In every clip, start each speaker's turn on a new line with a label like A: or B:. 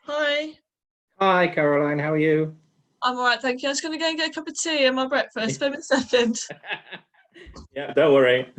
A: Hi.
B: Hi, Caroline. How are you?
A: I'm all right, thank you. I was going to go and get a cup of tea and my breakfast. Wait a second.
B: Yeah, don't worry.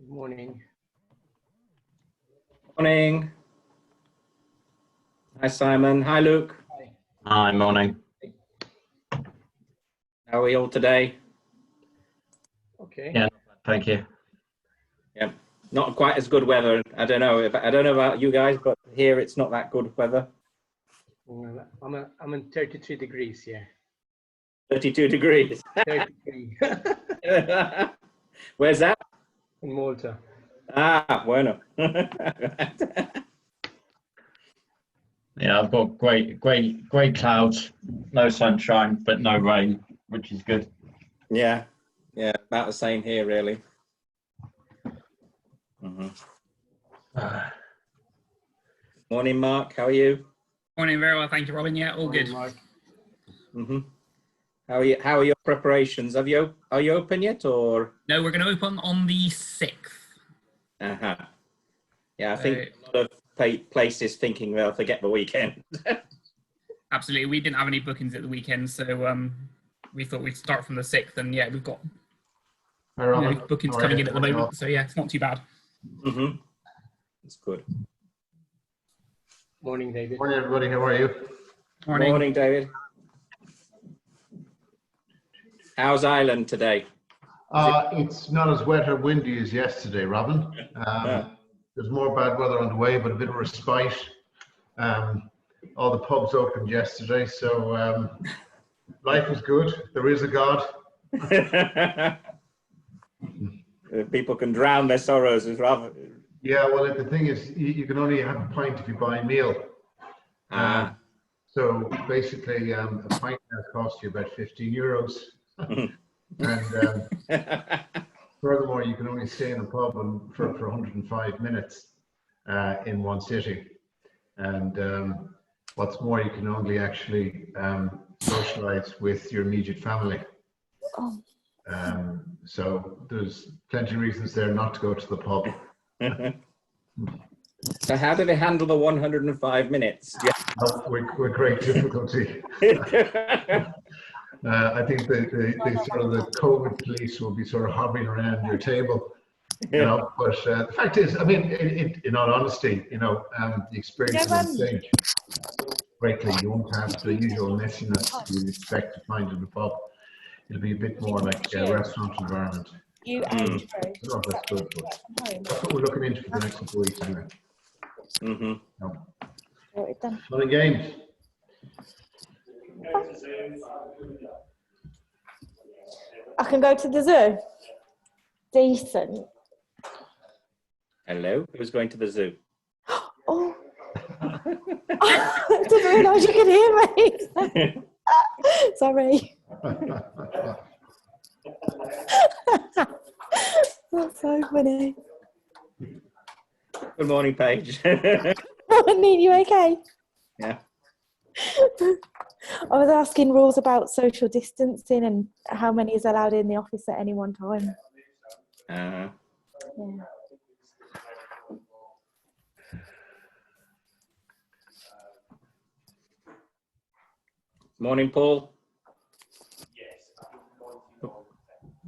C: Good morning.
B: Morning. Hi, Simon. Hi, Luke.
C: Hi.
D: Hi, morning.
B: How are we all today?
C: Okay.
D: Yeah, thank you.
B: Yeah, not quite as good weather. I don't know about you guys, but here it's not that good weather.
C: Well, I'm in 33 degrees, yeah.
B: 32 degrees.
C: 33
B: Where's that?
C: in Malta.
B: Ah, bueno.
D: Yeah, I've got great clouds, no sunshine, but no rain, which is good.
B: Yeah, about the same here, really. Morning, Mark. How are you?
E: Morning, very well, thank you, Robin. Yeah, all
C: Morning,
E: good.
C: Mark.
B: How are your preparations? Are you open yet, or?
E: No, we're going to open on the 6th.
B: Yeah, I think a lot of places thinking they'll forget the weekend.
E: Absolutely, we didn't have any bookings at the weekend, so we thought we'd start from the 6th, and yeah, we've got bookings coming in at the moment, so yeah, it's not too bad.
B: It's good.
C: Morning, David.
F: Morning, everybody. How are you?
B: Morning, David. How's Ireland today?
F: It's not as wet or windy as yesterday, Robin. There's more bad weather on the way, but a bit of respite. All the pubs opened yesterday, so life is good. There is a God.
B: People can drown their sorrows as rather.
F: Yeah, well, the thing is, you can only have a pint if you buy a meal. So basically, a pint now costs you about 15 euros. And furthermore, you can only stay in a pub for 105 minutes in one sitting. And what's more, you can only actually socialize with your immediate family. So there's plenty of reasons there not to go to the pub.
B: So how do they handle the 105 minutes?
F: With great difficulty. I think the sort of the COVID police will be sort of hovering around your table, you know. But the fact is, I mean, in all honesty, you know, the experience will change greatly. You won't have the usual messiness you'd expect to find in a pub. It'll be a bit more like a restaurant environment. I don't know if that's good, but that's what we're looking into for the next couple of weeks anyway.
B: Mm-hmm.
G: Voted then.
F: Fun and games.
G: I can go to the zoo. Decent.
B: Hello, who's going to the zoo?
G: Oh. I didn't realise you could hear me. Sorry. That's so funny.
B: Good morning, Paige.
G: Morning, you okay?
B: Yeah.
G: I was asking rules about social distancing and how many is allowed in the office at any one time. Yeah.
B: Morning, Paul.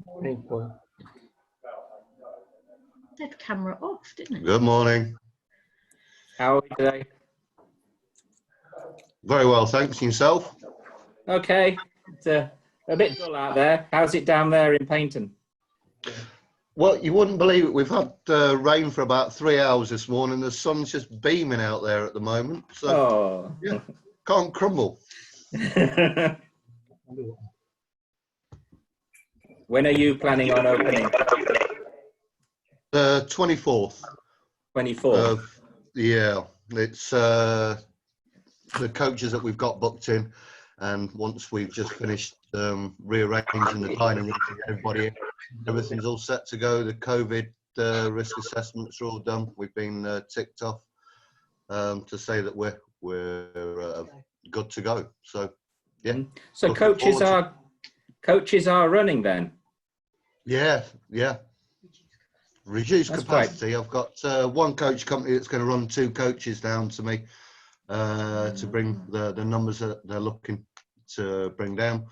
C: Morning, Paul.
H: Said camera off, didn't it?
I: Good morning.
B: How are we today?
I: Very well, thanks. And yourself?
B: Okay. It's a bit dull out there. How's it down there in Paynton?
I: Well, you wouldn't believe it. We've had rain for about 3 hours this morning. The sun's just beaming out there at the moment. So, yeah, can't crumble.
B: When are you planning on opening?
I: 24th.
B: 24th.
I: Yeah, it's the coaches that we've got booked in, and once we've just finished rearranging the dining room to get everybody in, everything's all set to go. The COVID risk assessments are all done. We've been ticked off to say that we're good to go. So, yeah.
B: So coaches are running then?
I: Yeah. Reduced
B: That's
I: capacity. I've got one coach company that's going to run 2 coaches down to me to bring the numbers that they're looking to bring down.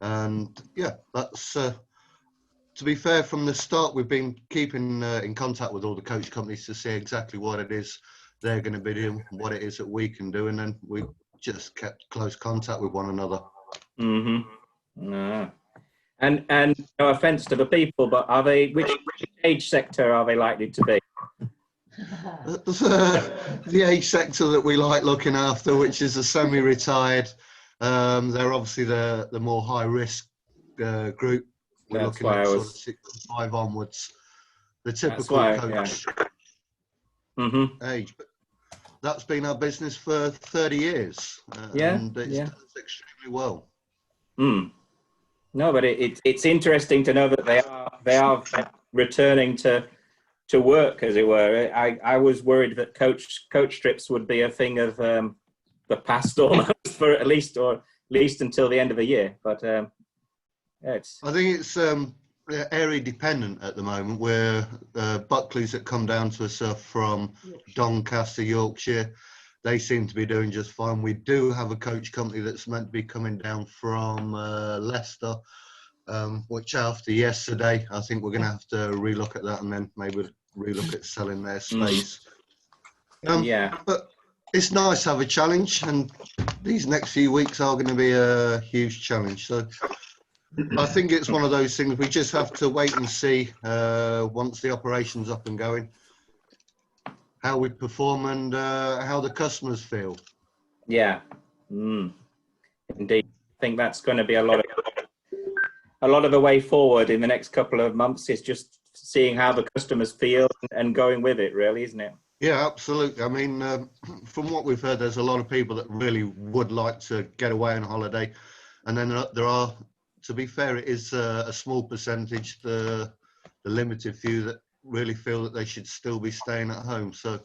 I: And yeah, that's to be fair, from the start, we've been keeping in contact with all the coach companies to see exactly what it is they're going to be doing, what it is that we can do, and then we just kept close contact with one another.
B: Mm-hmm. And no offence to the people, but are they which age sector are they likely to be?
I: The age sector that we like looking after, which is the semi-retired. They're obviously the more high risk group. We're
B: That's
I: looking at sort of 65 onwards. The typical coach age. But that's been our business for 30 years. And it's done extremely well.
B: No, but it's interesting to know that they are returning to work, as it were. I was worried that coach trips would be a thing of the past almost for at least until the end of the year. But I
I: think it's area dependent at the moment. Where Buckleys that come down to us from Doncaster, Yorkshire, they seem to be doing just fine. We do have a coach company that's meant to be coming down from Leicester, which after yesterday, I think we're going to have to relook at that and then maybe relook at selling their space. But it's nice to have a challenge, and these next few weeks are going to be a huge challenge. So I think it's one of those things we just have to wait and see once the operation's up and going, how we perform and how the customers feel.
B: Yeah, indeed. I think that's going to be a lot of the way forward in the next couple of months. Is just seeing how the customers feel and going with it, really, isn't it?
I: Yeah, absolutely. I mean, from what we've heard, there's a lot of people that really would like to get away on holiday, and then there are, to be fair, it is a small percentage, the limited few that really feel that they should still be staying at home. So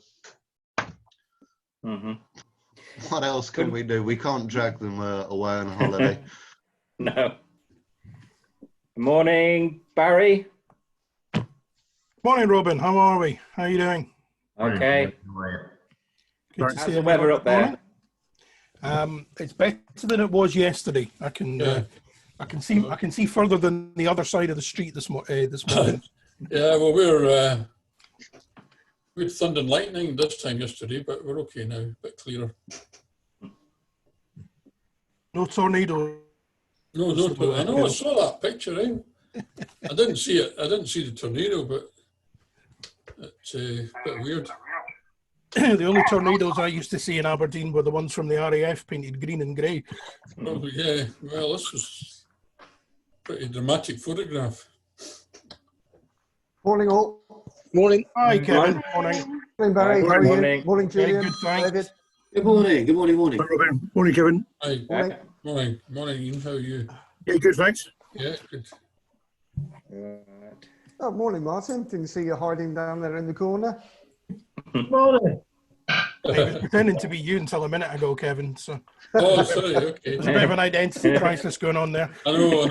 I: what else can we do? We can't drag them away on holiday.
B: No. Morning, Barry.
J: Morning, Robin. How are we? How are you doing?
B: Okay.
J: Good to
B: How's
J: see
B: the weather up there?
J: It's better than it was yesterday. I can see further than the other side of the street this morning.
K: Yeah, well, we had thunder and lightning this time yesterday, but we're okay now, a bit clearer.
J: No tornado.
K: No, I know. I saw that picture. I didn't see it. I didn't see the tornado, but it's a bit weird.
J: the only tornadoes I used to see in Aberdeen were the ones from the RAF painted green and grey.
K: Oh, yeah. Well, this was a pretty dramatic photograph.
L: Morning all.
J: Morning. Hi, Kevin.
B: Morning.
L: Morning, Barry. How are you? Morning,
J: Very
L: Julian.
J: good, thanks.
L: David.
M: Good morning. Good morning. Morning.
N: Hi, Robin. Morning, Kevin.
K: Hi.
L: Morning.
K: Morning. Morning, Ian. How are you?
N: Yeah, good, thanks.
K: Yeah, good.
L: Oh, morning, Martin. Didn't see you hiding down there in the corner.
N: Morning.
J: I was pretending to be you until a minute ago, Kevin. So
K: Oh, sorry. Okay.
J: there's a bit of an identity crisis going on there.
K: I know.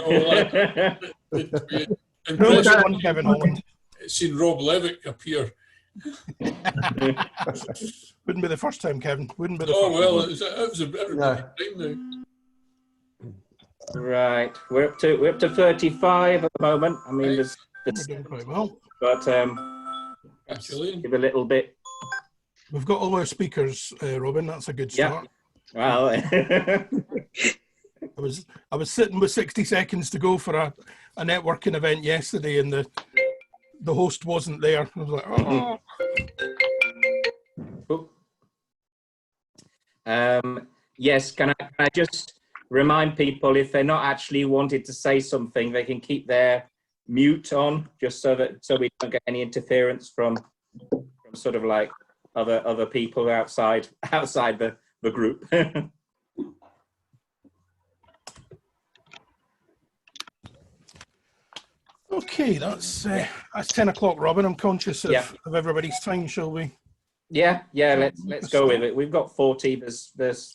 J: No, it's one Kevin Holland.
K: Seen Rob Levitt appear.
J: Wouldn't be the first time, Kevin. Wouldn't be the
K: Oh,
J: first
K: well,
J: time.
K: it was a bit of a time now.
B: Right, we're up to 35 at the moment. I mean, there's
J: We're doing quite well.
B: but
K: Actually,
B: give a little bit.
J: We've got all our speakers, Robin. That's a good start.
B: Well,
J: I was sitting with 60 seconds to go for a networking event yesterday, and the host wasn't there. I was like, oh.
B: Yes, can I just remind people, if they're not actually wanted to say something, they can keep their mute on, just so we don't get any interference from sort of like other people outside the group.
J: Okay, that's 10 o'clock, Robin. I'm conscious of everybody's time, shall we?
B: Yeah, let's go with it. We've got 40. There's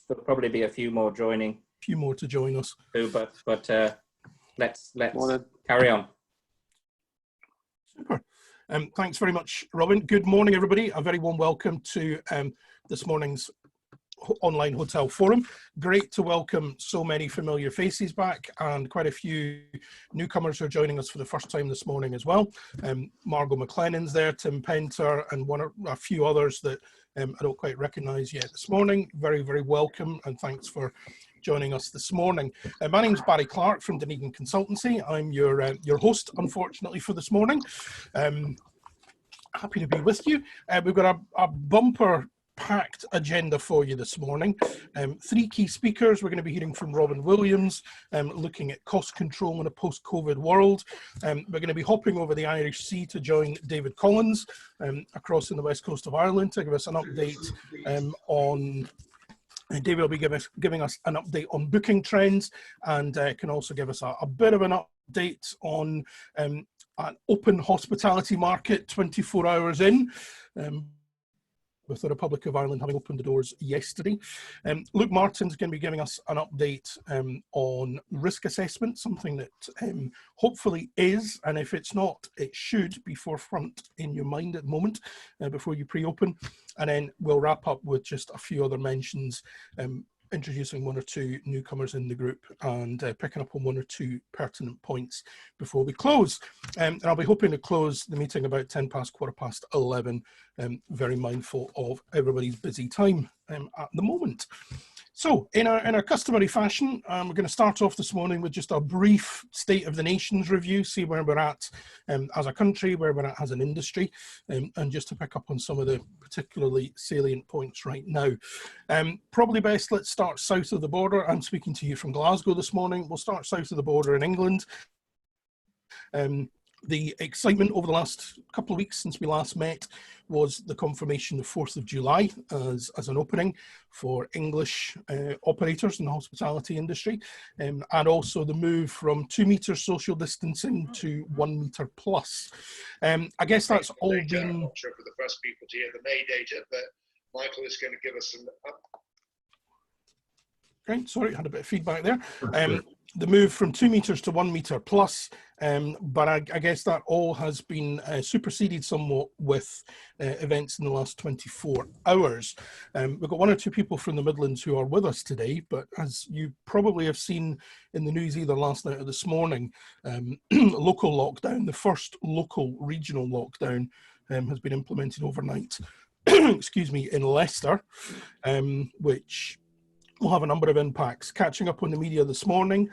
B: there'll probably be a few more joining.
J: A few more to join us.
B: But let's carry on.
J: Super. Thanks very much, Robin. Good morning, everybody. A very warm welcome to this morning's online hotel forum. Great to welcome so many familiar faces back, and quite a few newcomers who are joining us for the first time this morning as well. Margot McLennan's there, Tim Penter, and a few others that I don't quite recognise yet this morning. Very, very welcome, and thanks for joining us this morning. My name's Barry Clark from Dunedin Consultancy. I'm your host, unfortunately, for this morning. Happy to be with you. We've got a bumper packed agenda for you this morning. 3 key speakers. We're going to be hearing from Robin Williams, looking at cost control in a post-COVID world. We're going to be hopping over the Irish Sea to join David Collins across in the west coast of Ireland to give us an update on. David will be giving us an update on booking trends, and can also give us a bit of an update on an open hospitality market 24 hours in. With the Republic of Ireland having opened the doors yesterday. Luke Martin's going to be giving us an update on risk assessment, something that hopefully is, and if it's not, it should be forefront in your mind at the moment before you pre-open. And then we'll wrap up with just a few other mentions, introducing 1 or 2 newcomers in the group, and picking up on 1 or 2 pertinent points before we close. And I'll be hoping to close the meeting about 11:10, very mindful of everybody's busy time at the moment. So in our customary fashion, we're going to start off this morning with just a brief State of the Nations review, see where we're at as a country, where we're at as an industry, and just to pick up on some of the particularly salient points right now. Probably best, let's start south of the border. I'm speaking to you from Glasgow this morning. We'll start south of the border in England. The excitement over the last couple of weeks since we last met was the confirmation of 4th of July as an opening for English operators in the hospitality industry, and also the move from 2 meters social distancing to 1 meter plus. I guess that's all been...
O: I'm not sure for the first people to hear the May data, but Michael is going to give us some...
J: Great, sorry, had a bit of feedback there. The move from 2 meters to 1 meter plus, but I guess that all has been superseded somewhat with events in the last 24 hours. We've got 1 or 2 people from the Midlands who are with us today, but as you probably have seen in the news either last night or this morning, local lockdown, the first local regional lockdown has been implemented overnight, excuse me, in Leicester, which will have a number of impacts. Catching up on the media this morning,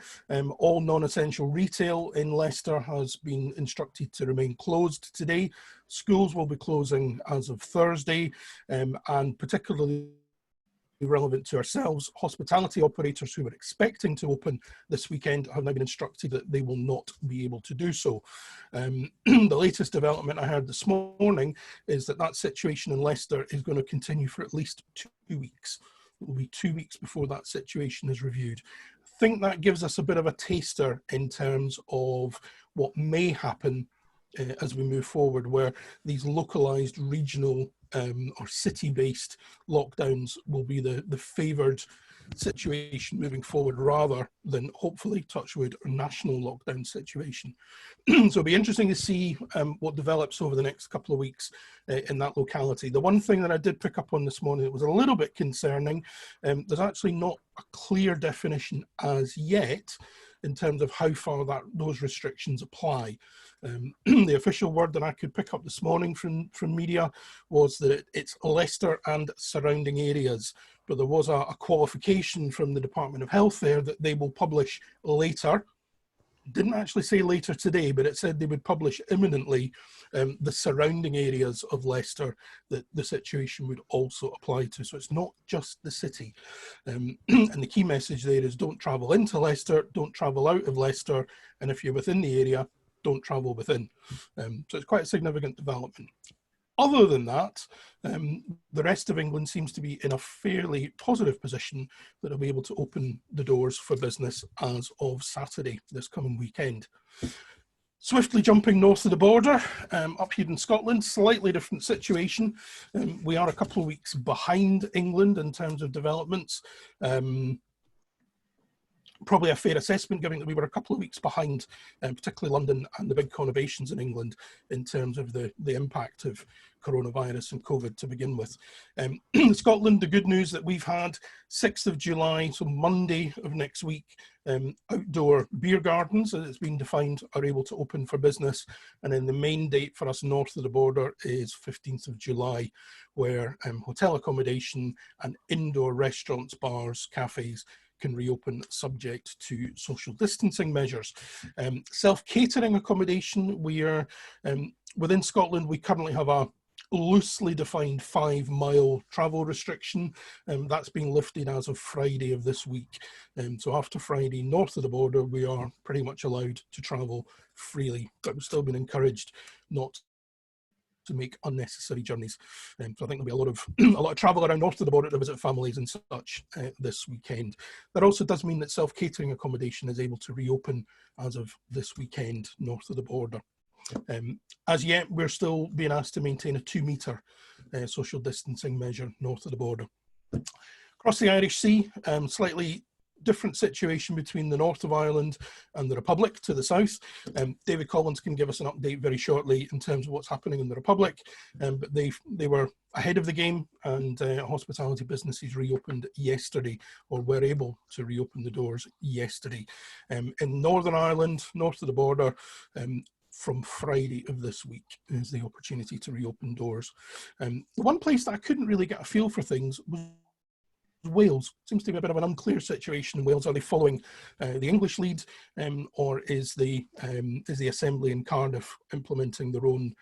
J: all non-essential retail in Leicester has been instructed to remain closed today. Schools will be closing as of Thursday, and particularly relevant to ourselves, hospitality operators who were expecting to open this weekend have now been instructed that they will not be able to do so. The latest development I heard this morning is that that situation in Leicester is going to continue for at least 2 weeks. It will be 2 weeks before that situation is reviewed. I think that gives us a bit of a taster in terms of what may happen as we move forward, where these localized regional or city-based lockdowns will be the favoured situation moving forward, rather than hopefully, touch wood, a national lockdown situation. So it'll be interesting to see what develops over the next couple of weeks in that locality. The one thing that I did pick up on this morning that was a little bit concerning, there's actually not a clear definition as yet in terms of how far those restrictions apply. The official word that I could pick up this morning from media was that it's Leicester and surrounding areas, but there was a qualification from the Department of Health there that they will publish later. Didn't actually say later today, but it said they would publish imminently the surrounding areas of Leicester that the situation would also apply to. So it's not just the city. And the key message there is don't travel into Leicester, don't travel out of Leicester, and if you're within the area, don't travel within. So it's quite a significant development. Other than that, the rest of England seems to be in a fairly positive position that they'll be able to open the doors for business as of Saturday, this coming weekend. Swiftly jumping north of the border, up here in Scotland, slightly different situation. We are a couple of weeks behind England in terms of developments. Probably a fair assessment, given that we were a couple of weeks behind, particularly London and the big conurbations in England, in terms of the impact of coronavirus and COVID to begin with. In Scotland, the good news that we've had, 6th of July, so Monday of next week, outdoor beer gardens, as it's been defined, are able to open for business. And then the main date for us north of the border is 15th of July, where hotel accommodation and indoor restaurants, bars, cafes can reopen subject to social distancing measures. Self-catering accommodation, we are, within Scotland, we currently have a loosely defined 5-mile travel restriction. That's being lifted as of Friday of this week. So after Friday, north of the border, we are pretty much allowed to travel freely, but we've still been encouraged not to make unnecessary journeys. So I think there'll be a lot of travel around north of the border to visit families and such this weekend. That also does mean that self-catering accommodation is able to reopen as of this weekend north of the border. As yet, we're still being asked to maintain a 2-metre social distancing measure north of the border. Across the Irish Sea, slightly different situation between the north of Ireland and the Republic to the south. David Collins can give us an update very shortly in terms of what's happening in the Republic, but they were ahead of the game, and hospitality businesses reopened yesterday, or were able to reopen the doors yesterday. In Northern Ireland, north of the border, from Friday of this week is the opportunity to reopen doors. The one place that I couldn't really get a feel for things was Wales. Seems to be a bit of an unclear situation in Wales. Are they following the English lead, or is the Assembly in Cardiff implementing their own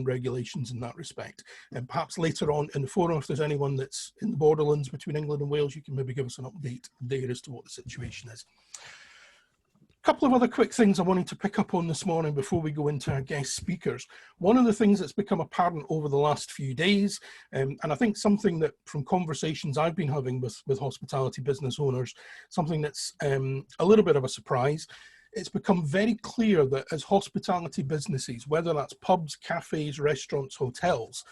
J: regulations in that respect? And perhaps later on in the forum, if there's anyone that's in the borderlands between England and Wales, you can maybe give us an update there as to what the situation is. A couple of other quick things I wanted to pick up on this morning before we go into our guest speakers. One of the things that's become apparent over the last few days, and I think something that from conversations I've been having with hospitality business owners, something that's a little bit of a surprise, it's become very clear that as hospitality businesses, whether that's pubs, cafes, restaurants, hotels,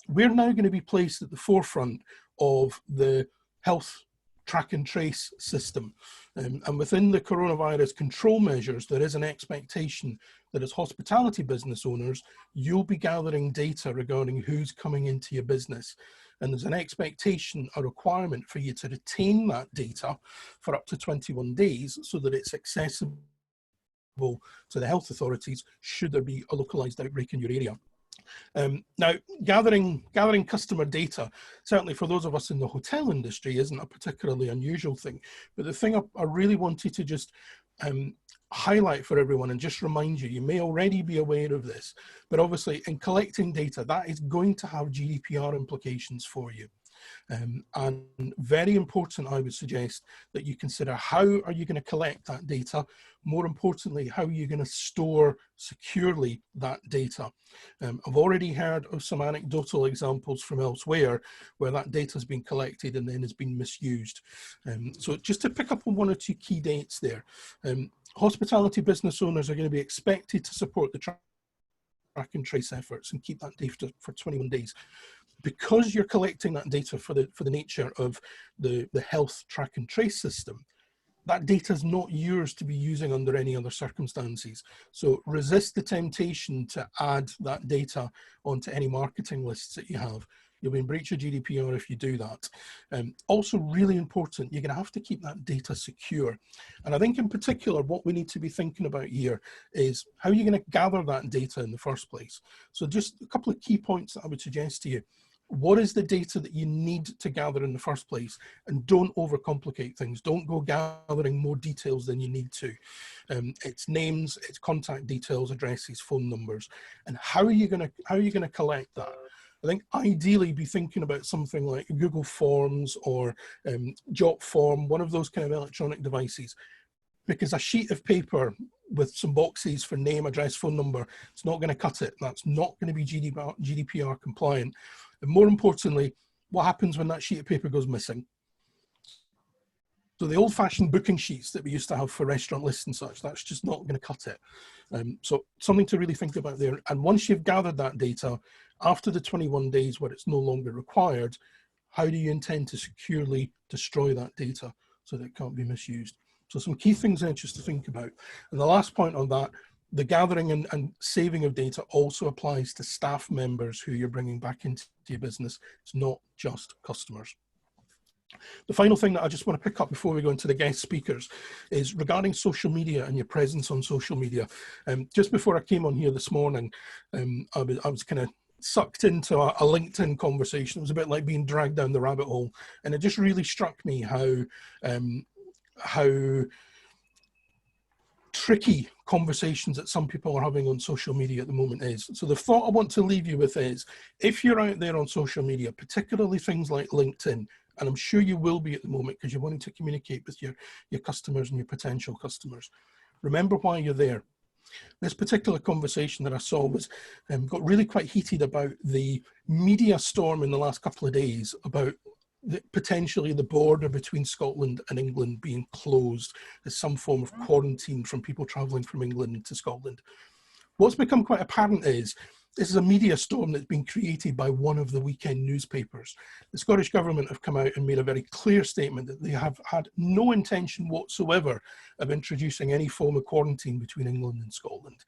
J: we're now going to be placed at the forefront of the health track and trace system. And within the coronavirus control measures, there is an expectation that as hospitality business owners, you'll be gathering data regarding who's coming into your business. And there's an expectation, a requirement for you to retain that data for up to 21 days so that it's accessible to the health authorities should there be a localized outbreak in your area. Now, gathering customer data, certainly for those of us in the hotel industry, isn't a particularly unusual thing. But the thing I really wanted to just highlight for everyone and just remind you, you may already be aware of this, but obviously in collecting data, that is going to have GDPR implications for you. And very important, I would suggest that you consider how are you going to collect that data. More importantly, how are you going to store securely that data. I've already heard of some anecdotal examples from elsewhere where that data has been collected and then has been misused. So just to pick up on one or two key dates there, hospitality business owners are going to be expected to support the track and trace efforts and keep that data for 21 days. Because you're collecting that data for the nature of the health track and trace system, that data is not yours to be using under any other circumstances. So resist the temptation to add that data onto any marketing lists that you have. You'll be in breach of GDPR if you do that. Also really important, you're going to have to keep that data secure. And I think in particular, what we need to be thinking about here is how are you going to gather that data in the first place? So just a couple of key points that I would suggest to you. What is the data that you need to gather in the first place? And don't overcomplicate things. Don't go gathering more details than you need to. It's names, it's contact details, addresses, phone numbers. And how are you going to collect that? I think ideally be thinking about something like Google Forms or Jotform, one of those kind of electronic devices. Because a sheet of paper with some boxes for name, address, phone number, it's not going to cut it. That's not going to be GDPR compliant. And more importantly, what happens when that sheet of paper goes missing? So the old-fashioned booking sheets that we used to have for restaurant lists and such, that's just not going to cut it. So something to really think about there. And once you've gathered that data, after the 21 days where it's no longer required, how do you intend to securely destroy that data so that it can't be misused? So some key things there just to think about. And the last point on that, the gathering and saving of data also applies to staff members who you're bringing back into your business. It's not just customers. The final thing that I just want to pick up before we go into the guest speakers is regarding social media and your presence on social media. Just before I came on here this morning, I was kind of sucked into a LinkedIn conversation. It was a bit like being dragged down the rabbit hole. And it just really struck me how tricky conversations that some people are having on social media at the moment is. So the thought I want to leave you with is, if you're out there on social media, particularly things like LinkedIn, and I'm sure you will be at the moment because you're wanting to communicate with your customers and your potential customers, remember why you're there. This particular conversation that I saw was got really quite heated about the media storm in the last couple of days about potentially the border between Scotland and England being closed as some form of quarantine from people travelling from England to Scotland. What's become quite apparent is this is a media storm that's been created by one of the weekend newspapers. The Scottish Government have come out and made a very clear statement that they have had no intention whatsoever of introducing any form of quarantine between England and Scotland.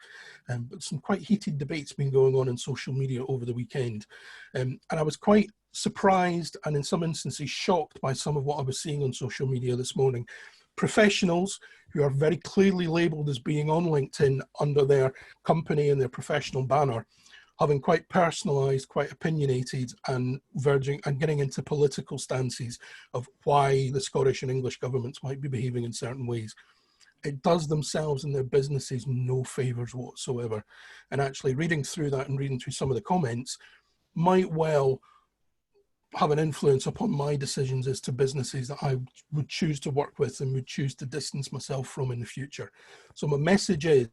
J: But some quite heated debates been going on in social media over the weekend. And I was quite surprised and in some instances shocked by some of what I was seeing on social media this morning. Professionals who are very clearly labelled as being on LinkedIn under their company and their professional banner, having quite personalised, quite opinionated and verging and getting into political stances of why the Scottish and English governments might be behaving in certain ways. It does themselves and their businesses no favours whatsoever. And actually reading through that and reading through some of the comments might well have an influence upon my decisions as to businesses that I would choose to work with and would choose to distance myself from in the future. So my message is,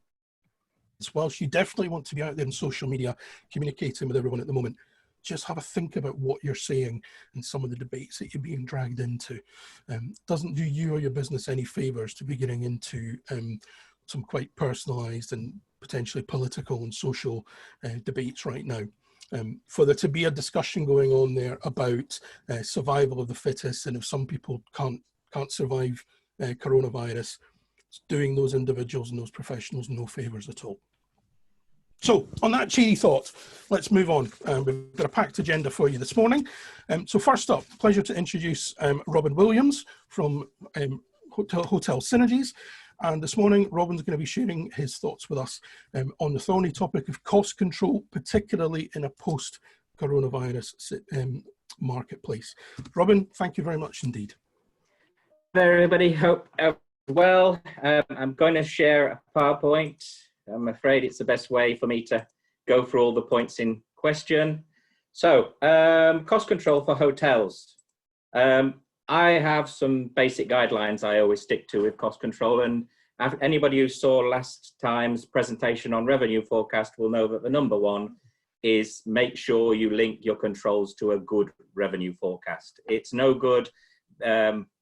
J: whilst you definitely want to be out there in social media communicating with everyone at the moment, just have a think about what you're saying and some of the debates that you're being dragged into. Doesn't do you or your business any favours to be getting into some quite personalised and potentially political and social debates right now. For there to be a discussion going on there about survival of the fittest, and if some people can't survive coronavirus, it's doing those individuals and those professionals no favours at all. So on that cheery thought, let's move on. We've got a packed agenda for you this morning. So first up, pleasure to introduce Robin Williams from Hotel Synergies. And this morning, Robin's going to be sharing his thoughts with us on the thorny topic of cost control, particularly in a post-coronavirus marketplace. Robin, thank you very much indeed.
B: Everybody, hope well. I'm going to share a PowerPoint. I'm afraid it's the best way for me to go through all the points in question. So, cost control for hotels. I have some basic guidelines I always stick to with cost control, and anybody who saw last time's presentation on revenue forecast will know that the number one is make sure you link your controls to a good revenue forecast. It's no good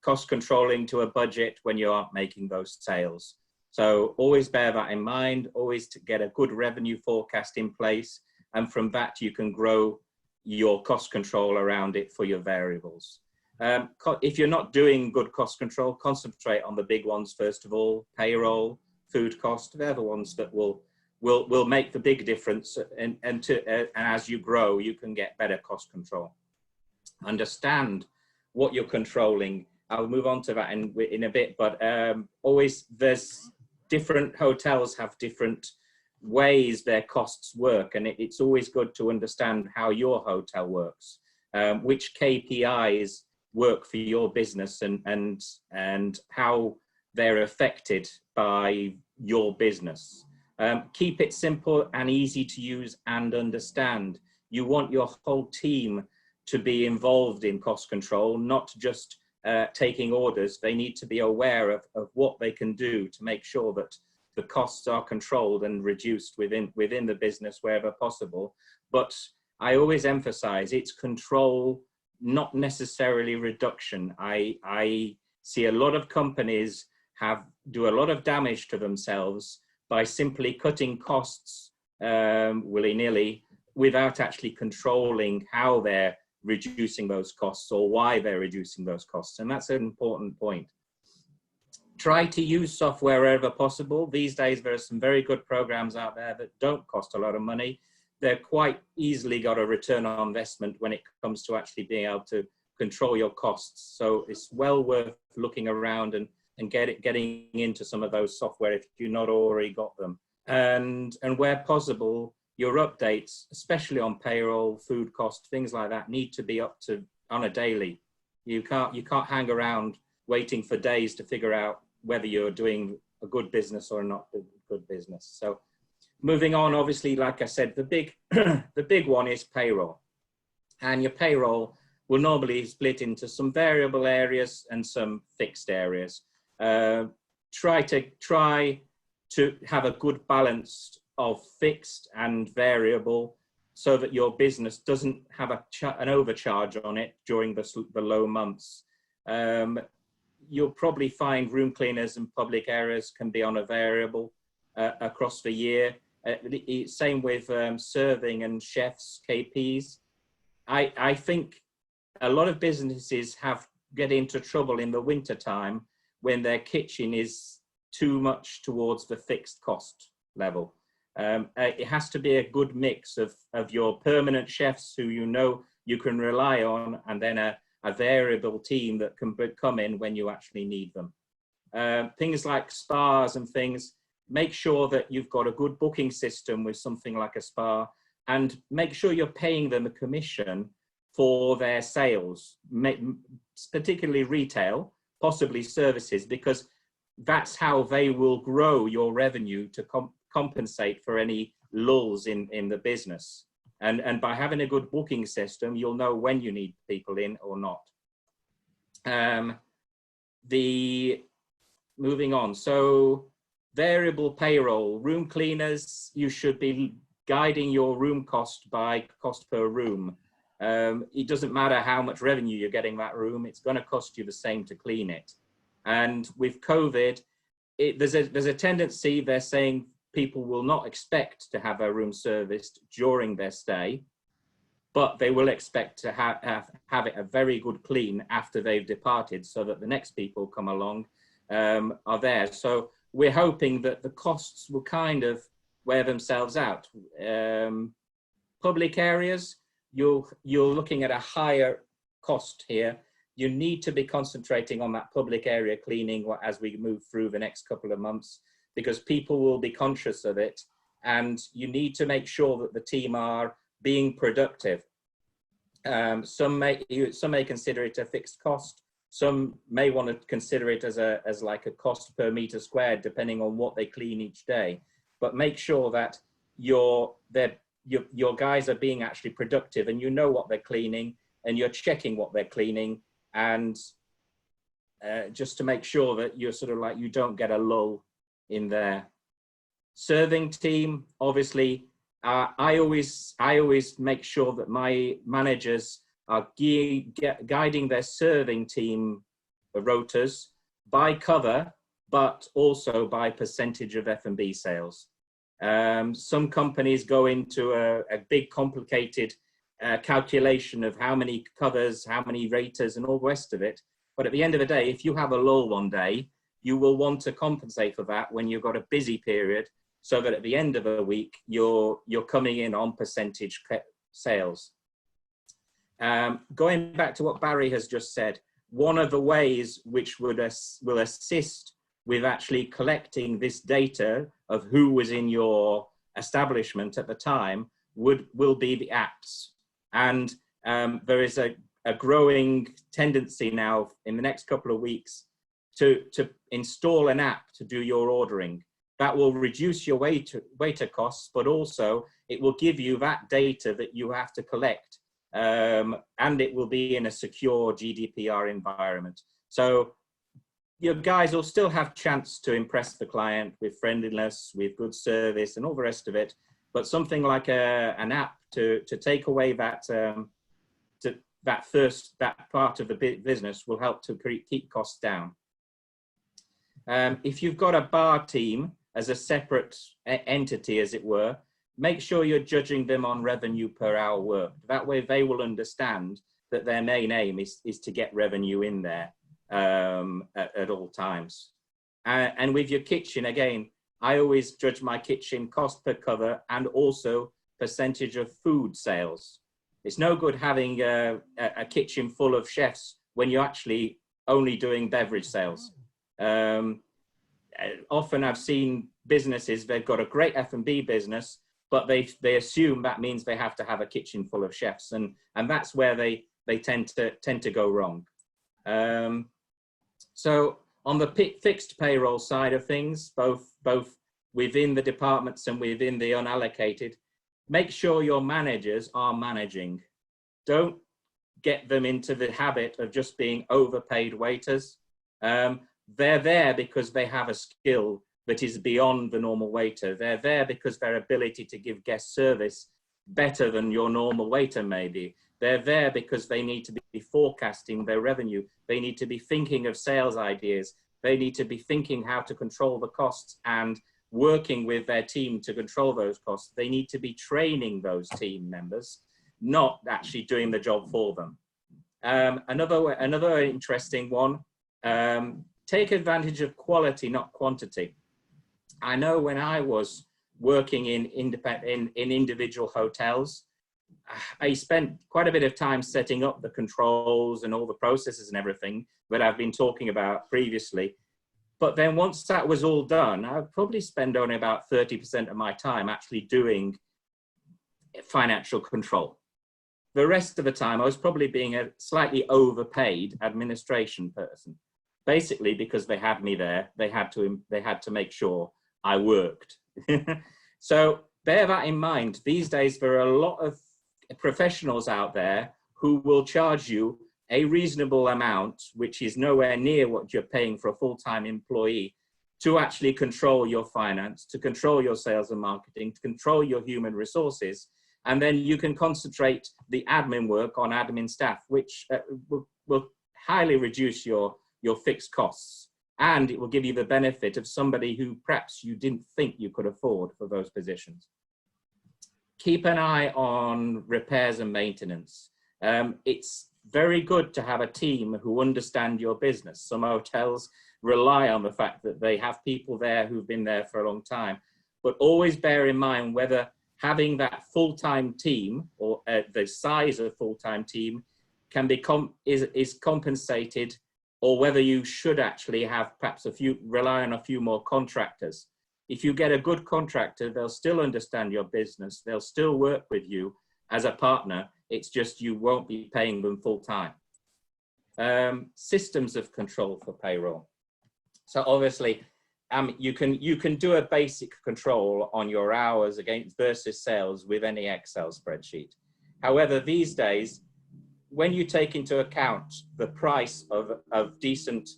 B: cost controlling to a budget when you aren't making those sales. So always bear that in mind, always to get a good revenue forecast in place, and from that you can grow your cost control around it for your variables. If you're not doing good cost control, concentrate on the big ones first of all: payroll, food cost. They're the ones that will make the big difference, and as you grow, you can get better cost control. Understand what you're controlling. I'll move on to that in a bit, but always there's different hotels have different ways their costs work, and it's always good to understand how your hotel works, which KPIs work for your business, and how they're affected by your business. Keep it simple and easy to use and understand. You want your whole team to be involved in cost control, not just taking orders. They need to be aware of what they can do to make sure that the costs are controlled and reduced within the business wherever possible. But I always emphasize it's control, not necessarily reduction. I see a lot of companies do a lot of damage to themselves by simply cutting costs willy-nilly without actually controlling how they're reducing those costs or why they're reducing those costs. And that's an important point. Try to use software wherever possible. These days, there are some very good programs out there that don't cost a lot of money. They're quite easily got a return on investment when it comes to actually being able to control your costs. So it's well worth looking around and getting into some of those software if you've not already got them. And where possible, your updates, especially on payroll, food cost, things like that, need to be up to on a daily. You can't hang around waiting for days to figure out whether you're doing a good business or not a good business. So moving on, obviously, like I said, the big one is payroll. And your payroll will normally split into some variable areas and some fixed areas. Try to have a good balance of fixed and variable so that your business doesn't have an overcharge on it during the low months. You'll probably find room cleaners and public areas can be on a variable across the year. Same with serving and chefs, KPs. I think a lot of businesses get into trouble in the winter time when their kitchen is too much towards the fixed cost level. It has to be a good mix of your permanent chefs who you can rely on, and then a variable team that can come in when you actually need them. Things like spas and things, make sure that you've got a good booking system with something like a spa, and make sure you're paying them a commission for their sales, particularly retail, possibly services, because that's how they will grow your revenue to compensate for any lulls in the business. And by having a good booking system, you'll know when you need people in or not. Moving on, so variable payroll, room cleaners, you should be guiding your room cost by cost per room. It doesn't matter how much revenue you're getting that room, it's going to cost you the same to clean it. And with COVID, there's a tendency, they're saying people will not expect to have a room serviced during their stay, but they will expect to have it a very good clean after they've departed, so that the next people come along are there. So we're hoping that the costs will kind of wear themselves out. Public areas, you're looking at a higher cost here you need to be concentrating on that public area cleaning as we move through the next couple of months, because people will be conscious of it, and you need to make sure that the team are being productive. Some may consider it a fixed cost. Some may want to consider it as like a cost per meter squared, depending on what they clean each day. But make sure that your guys are being actually productive, and you know what they're cleaning, and you're checking what they're cleaning, and just to make sure that you're sort of like, you don't get a lull in there. Serving team, obviously, I always make sure that my managers are guiding their serving team rotas by cover, but also by percentage of F&B sales. Some companies go into a big complicated calculation of how many covers, how many raters, and all the rest of it. But at the end of the day, if you have a lull one day, you will want to compensate for that when you've got a busy period, so that at the end of a week, you're coming in on percentage sales. Going back to what Barry has just said, one of the ways which will assist with actually collecting this data of who was in your establishment at the time will be the apps. And there is a growing tendency now in the next couple of weeks to install an app to do your ordering. That will reduce your waiter costs, but also it will give you that data that you have to collect, and it will be in a secure GDPR environment. So your guys will still have chance to impress the client with friendliness, with good service, and all the rest of it. But something like an app to take away that that part of the business will help to keep costs down. If you've got a bar team as a separate entity, as it were, make sure you're judging them on revenue per hour worked. That way they will understand that their main aim is to get revenue in there at all times. And with your kitchen, again, I always judge my kitchen cost per cover and also percentage of food sales. It's no good having a kitchen full of chefs when you're actually only doing beverage sales. Often I've seen businesses, they've got a great F&B business, but they assume that means they have to have a kitchen full of chefs, and that's where they tend to go wrong. So on the fixed payroll side of things, both within the departments and within the unallocated, make sure your managers are managing. Don't get them into the habit of just being overpaid waiters. They're there because they have a skill that is beyond the normal waiter. They're there because their ability to give guest service better than your normal waiter maybe. They're there because they need to be forecasting their revenue. They need to be thinking of sales ideas. They need to be thinking how to control the costs and working with their team to control those costs. They need to be training those team members, not actually doing the job for them. Another interesting one, take advantage of quality, not quantity. I know when I was working in individual hotels, I spent quite a bit of time setting up the controls and all the processes and everything that I've been talking about previously. But then once that was all done, I would probably spend only about 30% of my time actually doing financial control. The rest of the time, I was probably being a slightly overpaid administration person, basically because they had me there. They had to make sure I worked. So bear that in mind. These days, there are a lot of professionals out there who will charge you a reasonable amount, which is nowhere near what you're paying for a full-time employee, to actually control your finance, to control your sales and marketing, to control your human resources. And then you can concentrate the admin work on admin staff, which will highly reduce your fixed costs. And it will give you the benefit of somebody who perhaps you didn't think you could afford for those positions. Keep an eye on repairs and maintenance. It's very good to have a team who understand your business. Some hotels rely on the fact that they have people there who've been there for a long time, but always bear in mind whether having that full-time team or the size of full-time team can be is compensated, or whether you should actually have perhaps rely on a few more contractors. If you get a good contractor, they'll still understand your business. They'll still work with you as a partner. It's just you won't be paying them full time. Systems of control for payroll. So obviously, you can do a basic control on your hours versus sales with any Excel spreadsheet. However, these days, when you take into account the price of decent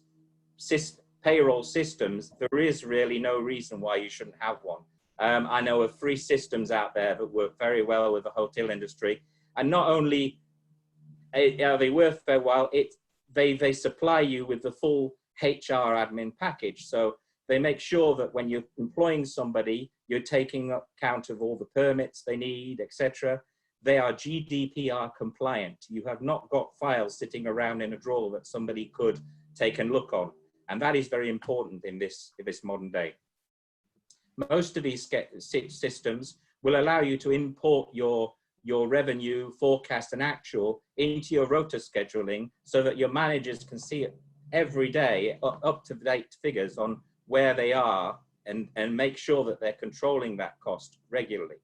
B: payroll systems, there is really no reason why you shouldn't have one. I know of free systems out there that work very well with the hotel industry, and not only are they worth their while, they supply you with the full HR admin package. So they make sure that when you're employing somebody, you're taking account of all the permits they need, etc. They are GDPR compliant. You have not got files sitting around in a drawer that somebody could take and look on. And that is very important in this modern day. Most of these systems will allow you to import your revenue, forecast and actual into your rota scheduling so that your managers can see it every day, up-to-date figures on where they are, and make sure that they're controlling that cost regularly.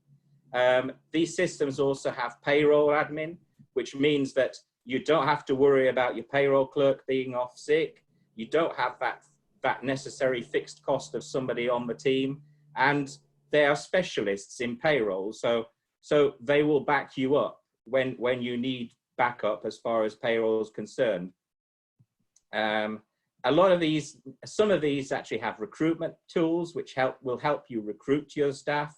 B: These systems also have payroll admin, which means that you don't have to worry about your payroll clerk being off sick. You don't have that necessary fixed cost of somebody on the team, and they are specialists in payroll, so they will back you up when you need backup as far as payroll is concerned. Some of these actually have recruitment tools which will help you recruit your staff,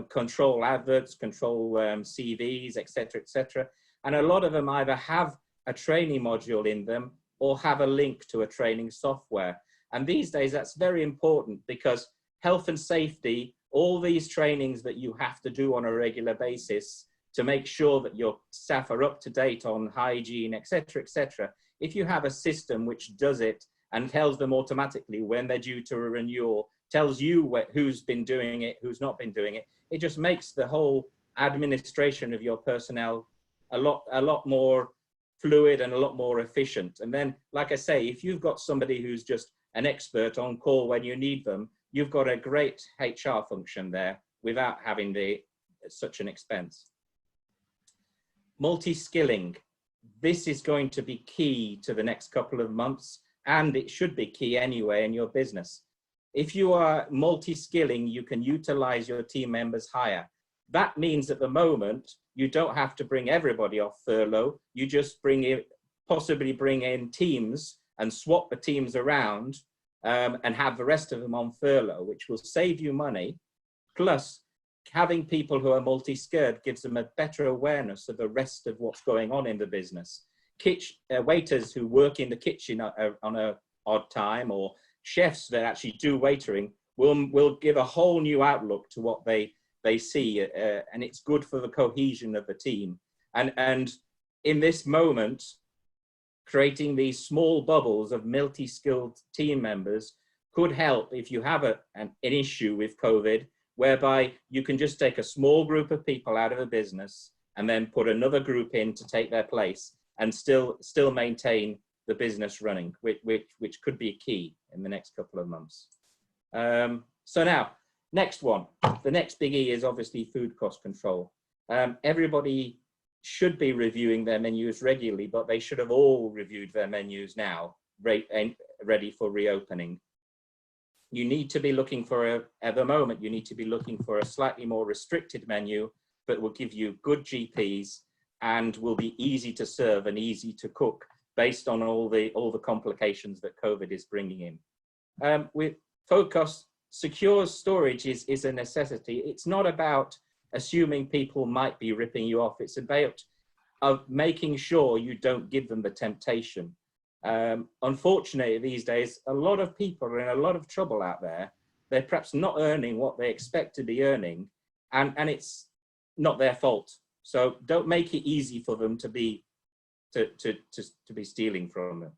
B: control adverts, control CVs, etc., etc. And a lot of them either have a training module in them or have a link to a training software. And these days that's very important, because health and safety, all these trainings that you have to do on a regular basis to make sure that your staff are up to date on hygiene, etc., etc. If you have a system which does it and tells them automatically when they're due to a renewal, tells you who's been doing it, who's not been doing it, it just makes the whole administration of your personnel a lot more fluid and a lot more efficient. And then, like I say, if you've got somebody who's just an expert on call when you need them, you've got a great HR function there without having such an expense. Multi-skilling. This is going to be key to the next couple of months, and it should be key anyway in your business. If you are multi-skilling, you can utilize your team members higher. That means at the moment, you don't have to bring everybody off furlough. You just possibly bring in teams and swap the teams around and have the rest of them on furlough, which will save you money. Plus, having people who are multi-skilled gives them a better awareness of the rest of what's going on in the business. Waiters who work in the kitchen on an odd time, or chefs that actually do waitering, will give a whole new outlook to what they see, and it's good for the cohesion of the team. And in this moment, creating these small bubbles of multi-skilled team members could help if you have an issue with COVID, whereby you can just take a small group of people out of a business and then put another group in to take their place and still maintain the business running, which could be key in the next couple of months. So now, next one. The next biggie is obviously food cost control. Everybody should be reviewing their menus regularly, but they should have all reviewed their menus now, ready for reopening. You need to be looking for at the moment, you need to be looking for a slightly more restricted menu that will give you good GPs and will be easy to serve and easy to cook based on all the complications that COVID is bringing in. With food costs, secure storage is a necessity. It's not about assuming people might be ripping you off. It's about making sure you don't give them the temptation. Unfortunately, these days, a lot of people are in a lot of trouble out there. They're perhaps not earning what they expect to be earning, and it's not their fault. So don't make it easy for them to be stealing from them.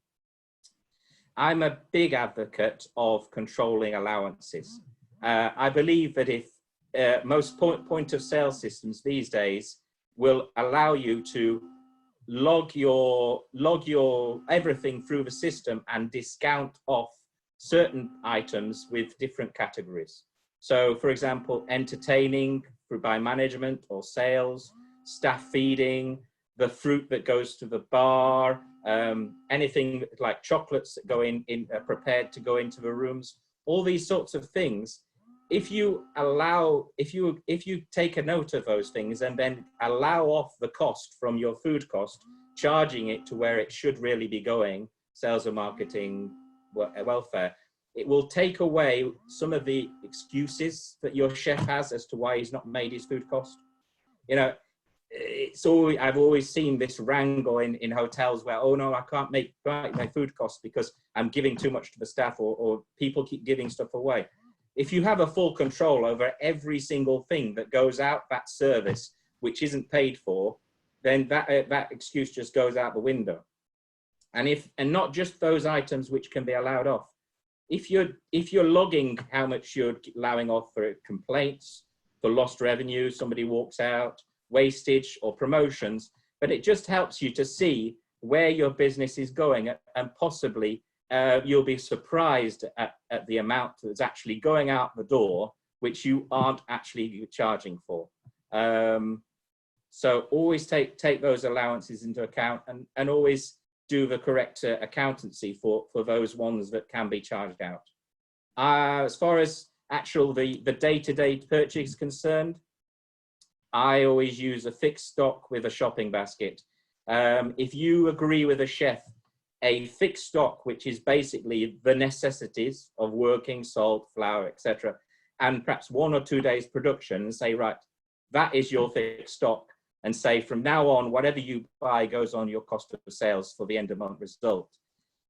B: I'm a big advocate of controlling allowances. I believe that if most point of sale systems these days will allow you to log your everything through the system and discount off certain items with different categories. So for example, entertaining by management or sales, staff feeding, the fruit that goes to the bar, anything like chocolates that go in prepared to go into the rooms, all these sorts of things. If you take a note of those things and then allow off the cost from your food cost, charging it to where it should really be going, sales and marketing, welfare, it will take away some of the excuses that your chef has as to why he's not made his food cost. You know, I've always seen this wrangle in hotels where, oh no, I can't make my food costs because I'm giving too much to the staff, or people keep giving stuff away. If you have a full control over every single thing that goes out that service, which isn't paid for, then that excuse just goes out the window. And not just those items which can be allowed off. If you're logging how much you're allowing off for complaints, for lost revenue, somebody walks out, wastage or promotions, but it just helps you to see where your business is going, and possibly you'll be surprised at the amount that's actually going out the door, which you aren't actually charging for. So always take those allowances into account, and always do the correct accountancy for those ones that can be charged out. As far as the day-to-day purchase is concerned, I always use a fixed stock with a shopping basket. If you agree with a chef, a fixed stock, which is basically the necessities of working, salt, flour, etc., and perhaps 1 or 2 days production, and say, right, that is your fixed stock, and say from now on, whatever you buy goes on your cost of sales for the end of month result.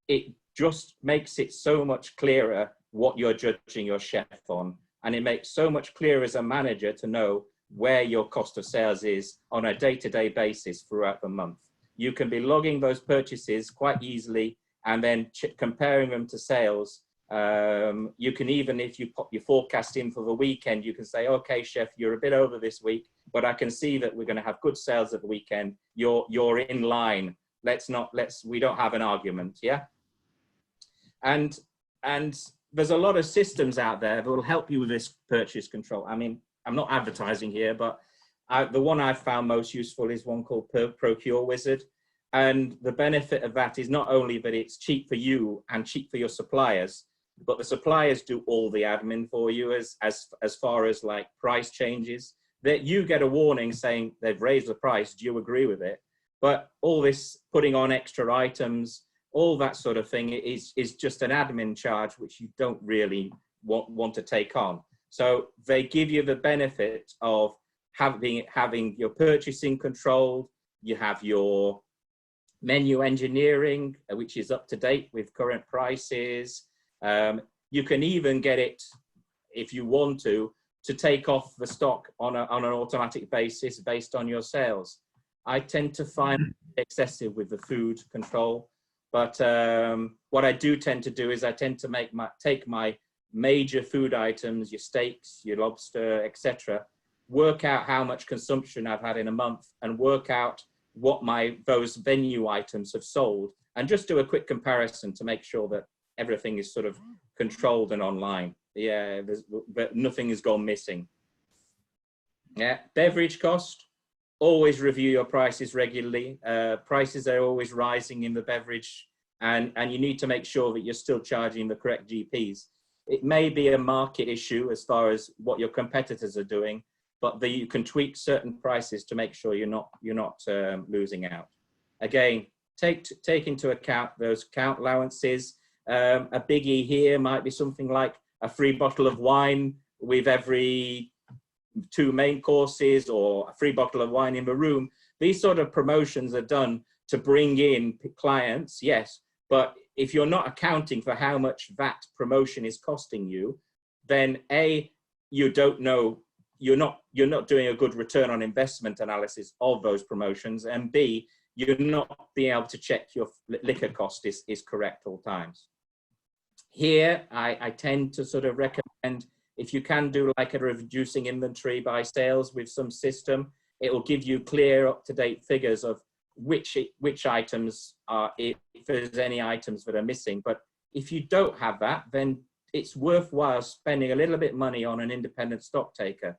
B: It just makes it so much clearer what you're judging your chef on, and it makes so much clearer as a manager to know where your cost of sales is on a day-to-day basis throughout the month. You can be logging those purchases quite easily, and then comparing them to sales. You can even, if you pop your forecast in for the weekend, you can say, okay, chef, you're a bit over this week, but I can see that we're going to have good sales at the weekend. You're in line. We don't have an argument, yeah? And there's a lot of systems out there that will help you with this purchase control. I mean, I'm not advertising here, but the one I've found most useful is one called Procure Wizard. And the benefit of that is not only that it's cheap for you and cheap for your suppliers, but the suppliers do all the admin for you as far as like price changes. That you get a warning saying they've raised the price, do you agree with it? But all this putting on extra items, all that sort of thing is just an admin charge, which you don't really want to take on. So they give you the benefit of having your purchasing controlled, you have your menu engineering, which is up to date with current prices. You can even get it, if you want to take off the stock on an automatic basis based on your sales. I tend to find excessive with the food control, but what I do tend to do is I tend to take my major food items, your steaks, your lobster, etc., work out how much consumption I've had in a month, and work out what those venue items have sold, and just do a quick comparison to make sure that everything is sort of controlled and online. Yeah, but nothing has gone missing. Yeah, beverage cost, always review your prices regularly. Prices are always rising in the beverage, and you need to make sure that you're still charging the correct GPs. It may be a market issue as far as what your competitors are doing, but you can tweak certain prices to make sure you're not losing out. Again, take into account those account allowances. A biggie here might be something like a free bottle of wine with every 2 main courses, or a free bottle of wine in the room. These sort of promotions are done to bring in clients, yes, but if you're not accounting for how much that promotion is costing you, then A, you don't know, you're not doing a good return on investment analysis of those promotions, and B, you're not being able to check your liquor cost is correct all times. Here, I tend to sort of recommend, if you can do like a reducing inventory by sales with some system, it will give you clear, up-to-date figures of which items are, if there's any items that are missing. But if you don't have that, then it's worthwhile spending a little bit of money on an independent stock taker.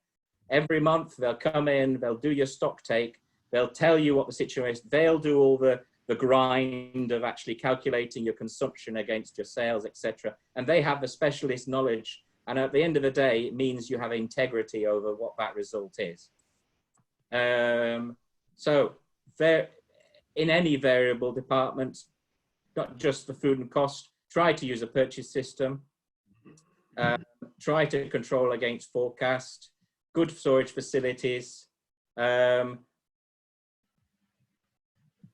B: Every month they'll come in, they'll do your stock take, they'll tell you what the situation is, they'll do all the grind of actually calculating your consumption against your sales, etc. And they have the specialist knowledge. And at the end of the day, it means you have integrity over what that result is. So there, in any variable department, not just the food and cost, try to use a purchase system. Try to control against forecast, good storage facilities.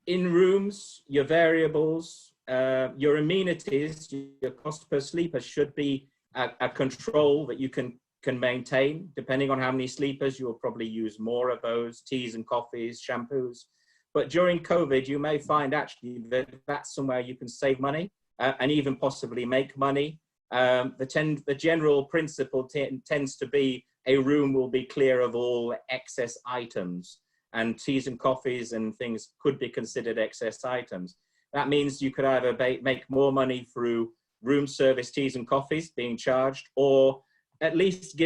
B: In rooms, your variables, your amenities, your cost per sleeper should be a control that you can maintain. Depending on how many sleepers, you will probably use more of those, teas and coffees, shampoos. But during COVID, you may find actually that that's somewhere you can save money and even possibly make money. The general principle tends to be a room will be clear of all excess items, and teas and coffees and things could be considered excess items. That means you could either make more money through room service teas and coffees being charged, or at least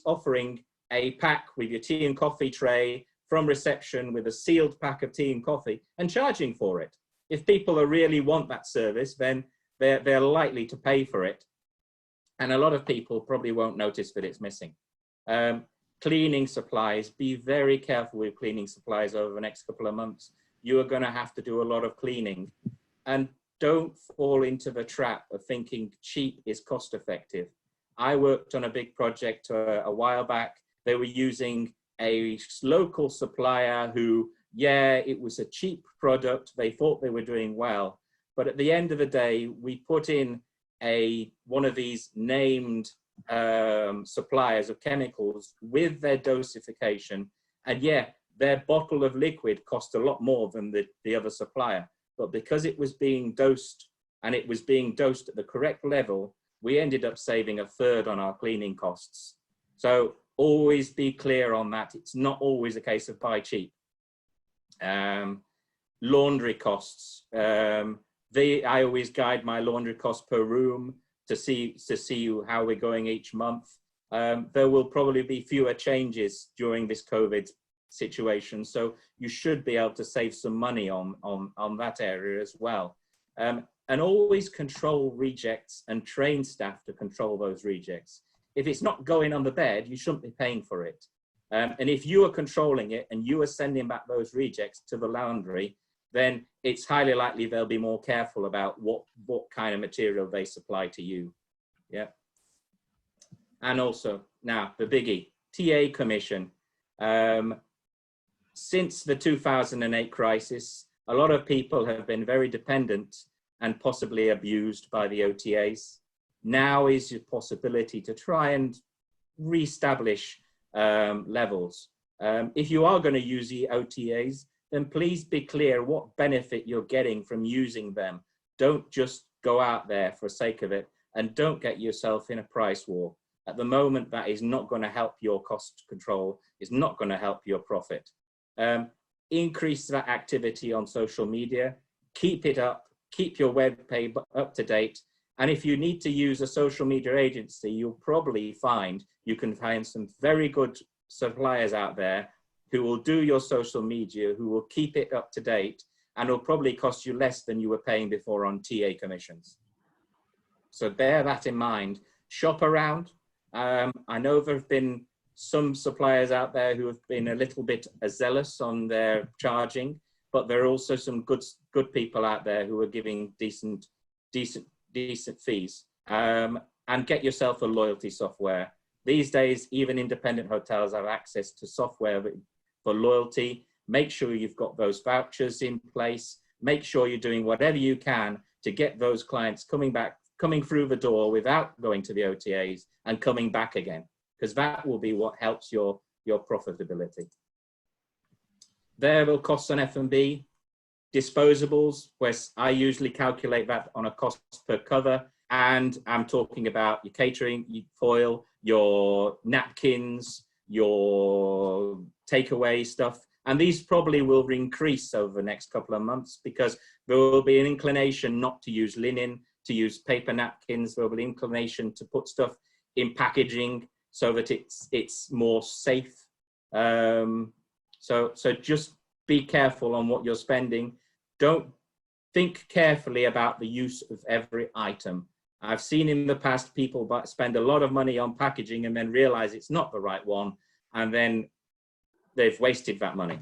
B: offering a pack with your tea and coffee tray from reception with a sealed pack of tea and coffee and charging for it. If people really want that service, then they're likely to pay for it. And a lot of people probably won't notice that it's missing. Cleaning supplies, be very careful with cleaning supplies over the next couple of months. You are going to have to do a lot of cleaning, and don't fall into the trap of thinking cheap is cost effective. I worked on a big project a while back. They were using a local supplier who, yeah, it was a cheap product. They thought they were doing well. But at the end of the day, we put in one of these named suppliers of chemicals with their dosification. And yeah, their bottle of liquid cost a lot more than the other supplier. But because it was being dosed, and it was being dosed at the correct level, we ended up saving a third on our cleaning costs. So always be clear on that. It's not always a case of buy cheap. Laundry costs. I always guide my laundry cost per room to see how we're going each month. There will probably be fewer changes during this COVID situation, so you should be able to save some money on that area as well. And always control rejects and train staff to control those rejects. If it's not going on the bed, you shouldn't be paying for it. And if you are controlling it and you are sending back those rejects to the laundry, then it's highly likely they'll be more careful about what kind of material they supply to you. Yeah. And also, now the biggie, TA commission. Since the 2008 crisis, a lot of people have been very dependent and possibly abused by the OTAs. Now is your possibility to try and reestablish levels. If you are going to use the OTAs, then please be clear what benefit you're getting from using them. Don't just go out there for the sake of it, and don't get yourself in a price war. At the moment, that is not going to help your cost control, is not going to help your profit. Increase that activity on social media, keep it up, keep your web page up to date. And if you need to use a social media agency, you'll probably find you can find some very good suppliers out there who will do your social media, who will keep it up to date, and will probably cost you less than you were paying before on TA commissions. So bear that in mind. Shop around. I know there have been some suppliers out there who have been a little bit zealous on their charging, but there are also some good people out there who are giving decent fees. And get yourself a loyalty software. These days, even independent hotels have access to software for loyalty. Make sure you've got those vouchers in place. Make sure you're doing whatever you can to get those clients coming through the door without going to the OTAs and coming back again, because that will be what helps your profitability. Variable costs on F&B, disposables, where I usually calculate that on a cost per cover, and I'm talking about your catering, your foil, your napkins, your takeaway stuff. And these probably will increase over the next couple of months because there will be an inclination not to use linen, to use paper napkins. There will be an inclination to put stuff in packaging so that it's more safe. So just be careful on what you're spending. Don't think carefully about the use of every item. I've seen in the past people spend a lot of money on packaging and then realize it's not the right one, and then they've wasted that money.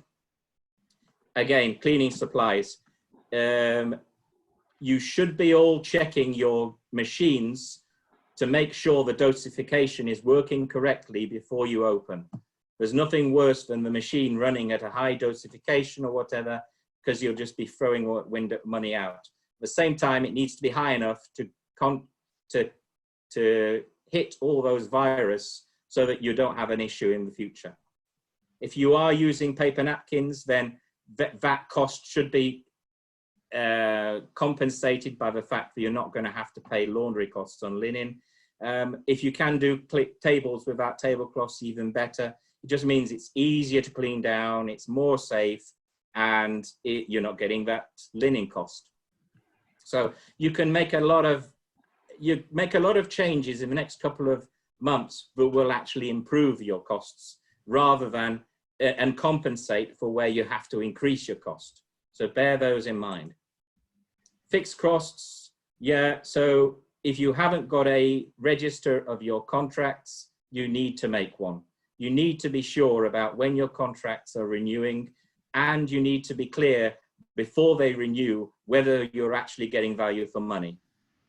B: Again, cleaning supplies. You should be all checking your machines to make sure the dosification is working correctly before you open. There's nothing worse than the machine running at a high dosification or whatever, because you'll just be throwing money out. At the same time, it needs to be high enough to hit all those viruses so that you don't have an issue in the future. If you are using paper napkins, then that cost should be compensated by the fact that you're not going to have to pay laundry costs on linen. If you can do tables without tablecloths, even better. It just means it's easier to clean down, it's more safe, and you're not getting that linen cost. So you can make a lot of changes in the next couple of months that will actually improve your costs rather than and compensate for where you have to increase your cost. So bear those in mind. Fixed costs, yeah. So if you haven't got a register of your contracts, you need to make one. You need to be sure about when your contracts are renewing, and you need to be clear before they renew whether you're actually getting value for money.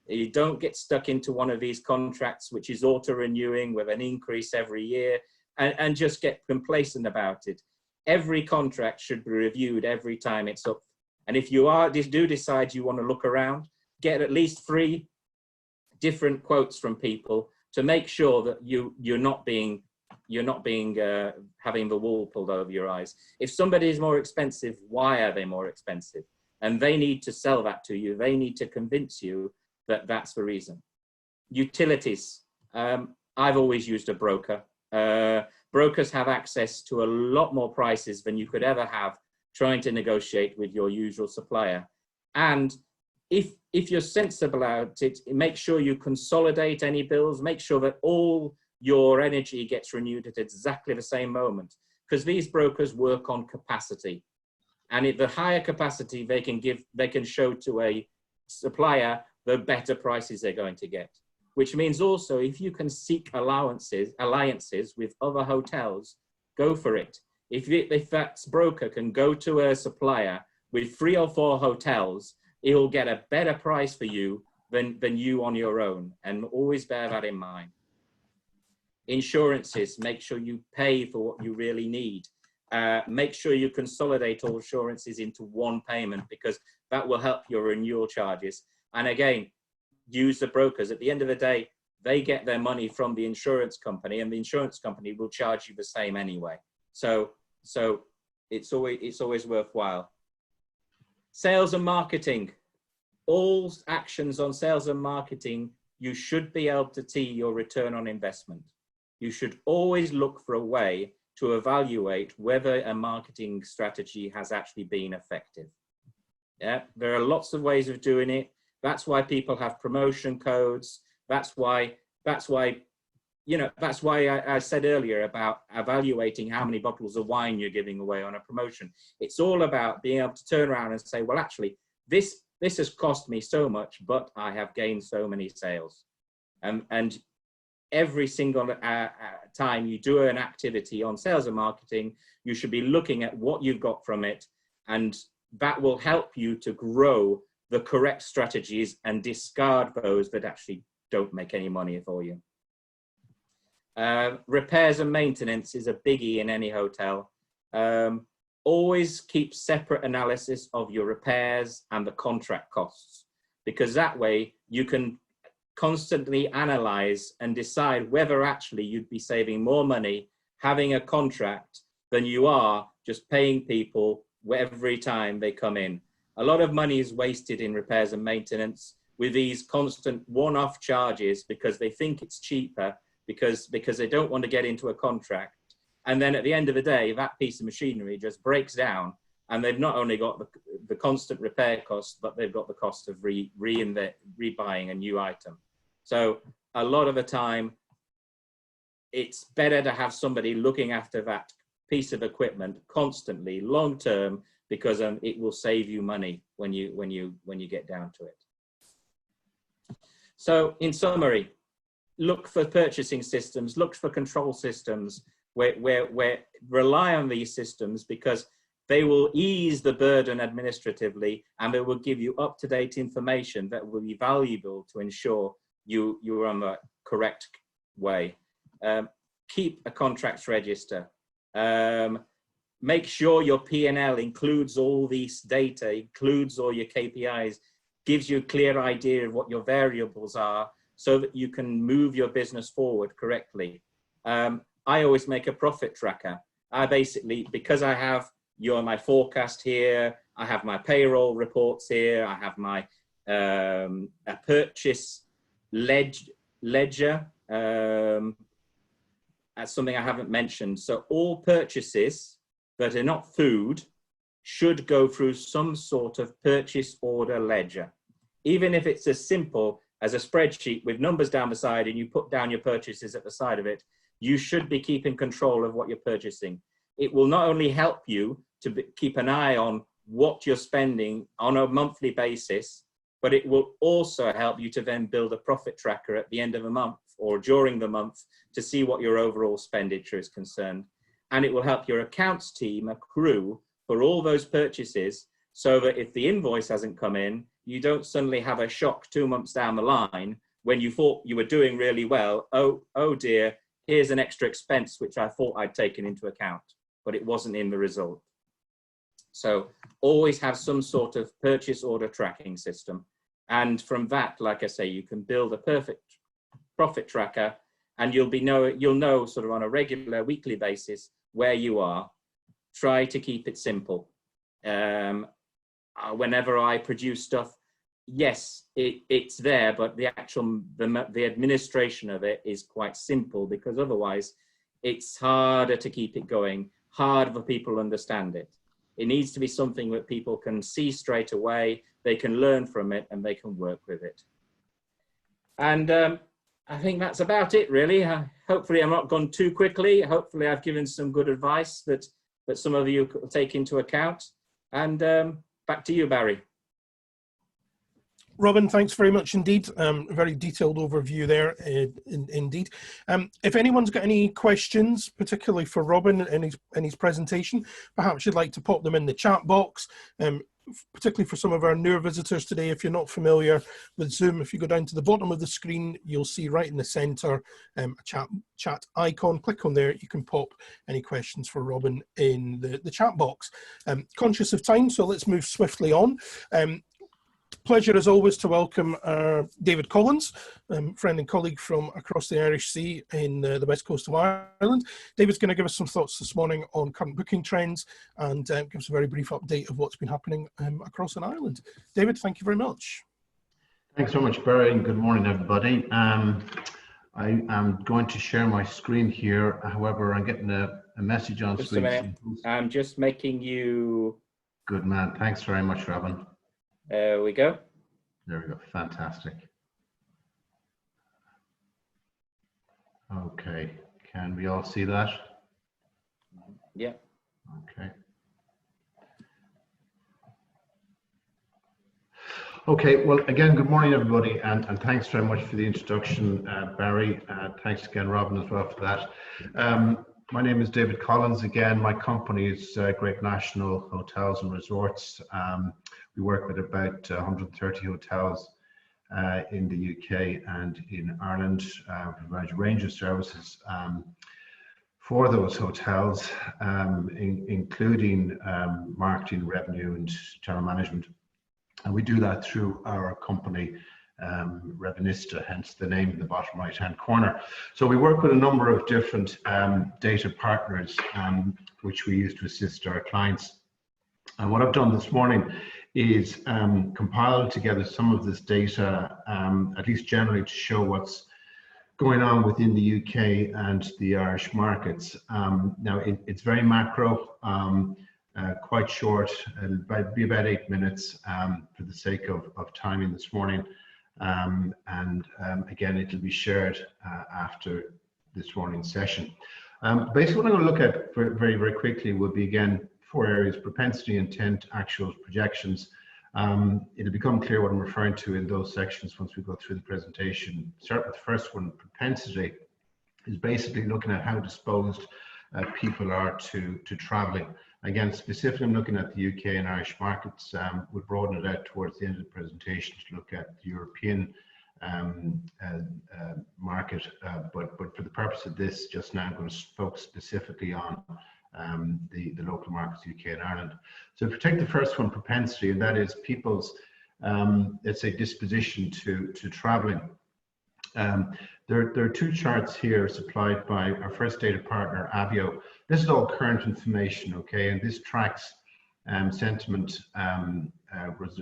B: You don't get stuck into one of these contracts which is auto-renewing with an increase every year and just get complacent about it. Every contract should be reviewed every time it's up. And if you do decide you want to look around, get at least 3 different quotes from people to make sure that you're not having the wool pulled over your eyes. If somebody is more expensive, why are they more expensive? And they need to sell that to you. They need to convince you that that's the reason. Utilities. I've always used a broker. Brokers have access to a lot more prices than you could ever have trying to negotiate with your usual supplier. And if you're sensible about it, make sure you consolidate any bills, make sure that all your energy gets renewed at exactly the same moment, because these brokers work on capacity. And the higher capacity they can show to a supplier, the better prices they're going to get. Which means also, if you can seek alliances with other hotels, go for it. If that broker can go to a supplier with 3 or 4 hotels, he'll get a better price for you than you on your own. And always bear that in mind. Insurances, make sure you pay for what you really need. Make sure you consolidate all insurances into one payment, because that will help your renewal charges. And again, use the brokers. At the end of the day, they get their money from the insurance company, and the insurance company will charge you the same anyway. So it's always worthwhile. Sales and marketing. All actions on sales and marketing, you should be able to see your return on investment. You should always look for a way to evaluate whether a marketing strategy has actually been effective. Yeah, there are lots of ways of doing it. That's why people have promotion codes. That's why I said earlier about evaluating how many bottles of wine you're giving away on a promotion. It's all about being able to turn around and say, well, actually, this has cost me so much, but I have gained so many sales. And every single time you do an activity on sales and marketing, you should be looking at what you've got from it, and that will help you to grow the correct strategies and discard those that actually don't make any money for you. Repairs and maintenance is a biggie in any hotel. Always keep separate analysis of your repairs and the contract costs, because that way you can constantly analyze and decide whether actually you'd be saving more money having a contract than you are just paying people every time they come in. A lot of money is wasted in repairs and maintenance with these constant one-off charges because they think it's cheaper, because they don't want to get into a contract. And then at the end of the day, that piece of machinery just breaks down, and they've not only got the constant repair cost, but they've got the cost of rebuying a new item. So a lot of the time, it's better to have somebody looking after that piece of equipment constantly, long term, because it will save you money when you get down to it. So in summary, look for purchasing systems, look for control systems where rely on these systems, because they will ease the burden administratively, and they will give you up-to-date information that will be valuable to ensure you're on the correct way. Keep a contracts register. Make sure your P&L includes all these data, includes all your KPIs, gives you a clear idea of what your variables are, so that you can move your business forward correctly. I always make a profit tracker. I basically, because I have my forecast here, I have my payroll reports here, I have my a purchase ledger. That's something I haven't mentioned. So all purchases that are not food should go through some sort of purchase order ledger. Even if it's as simple as a spreadsheet with numbers down the side and you put down your purchases at the side of it, you should be keeping control of what you're purchasing. It will not only help you to keep an eye on what you're spending on a monthly basis, but it will also help you to then build a profit tracker at the end of the month or during the month to see what your overall expenditure is concerned. And it will help your accounts team accrue for all those purchases, so that if the invoice hasn't come in, you don't suddenly have a shock 2 months down the line when you thought you were doing really well. Oh dear, here's an extra expense which I thought I'd taken into account, but it wasn't in the result. So always have some sort of purchase order tracking system. And from that, like I say, you can build a perfect profit tracker, and you'll know sort of on a regular weekly basis where you are. Try to keep it simple. Whenever I produce stuff, yes, it's there, but the administration of it is quite simple, because otherwise it's harder to keep it going, hard for people to understand it. It needs to be something that people can see straight away, they can learn from it, and they can work with it. And I think that's about it, really. Hopefully I'm not gone too quickly. Hopefully I've given some good advice that some of you will take into account. And back to you, Barry.
J: Robin, thanks very much indeed. Very detailed overview there, indeed. If anyone's got any questions, particularly for Robin in his presentation, perhaps you'd like to pop them in the chat box. Particularly for some of our newer visitors today, if you're not familiar with Zoom, if you go down to the bottom of the screen, you'll see right in the center a chat icon. Click on there, you can pop any questions for Robin in the chat box. Conscious of time, so let's move swiftly on. Pleasure as always to welcome David Collins, friend and colleague from across the Irish Sea in the west coast of Ireland. David's going to give us some thoughts this morning on current booking trends and give us a very brief update of what's been happening across in Ireland. David, thank you very much.
F: Thanks so much, Barry, and good morning, everybody. I am going to share my screen here. However, I'm getting a message on screen.
B: Just a minute. I'm just making you...
F: Good man. Thanks very much, Robin.
B: There we go.
F: There we go. Fantastic. Okay. Can we all see that?
B: Yeah.
F: Okay. Okay. Well, again, good morning, everybody, and thanks very much for the introduction, Barry. Thanks again, Robin, as well for that. My name is David Collins. Again, my company is Great National Hotels and Resorts. We work with about 130 hotels in the UK and in Ireland. Provide a range of services for those hotels, including marketing, revenue, and general management. And we do that through our company, Revenista, hence the name in the bottom right-hand corner. So we work with a number of different data partners, which we use to assist our clients. And what I've done this morning is compile together some of this data, at least generally, to show what's going on within the UK and the Irish markets. Now, it's very macro, quite short, it'll be about 8 minutes for the sake of timing this morning. Again, it'll be shared after this morning's session. Basically, what I'm going to look at very, very quickly will be, again, 4 areas: propensity, intent, actuals, projections. It'll become clear what I'm referring to in those sections once we go through the presentation. Start with the first one. Propensity is basically looking at how disposed people are to traveling. Again, specifically, I'm looking at the UK and Irish markets. We'll broaden it out towards the end of the presentation to look at the European market, but for the purpose of this, just now I'm going to focus specifically on the local markets, UK and Ireland. So if we take the first one, propensity, and that is people's, let's say, disposition to traveling. There are 2 charts here supplied by our first data partner, Avio. This is all current information, okay, and this tracks sentiment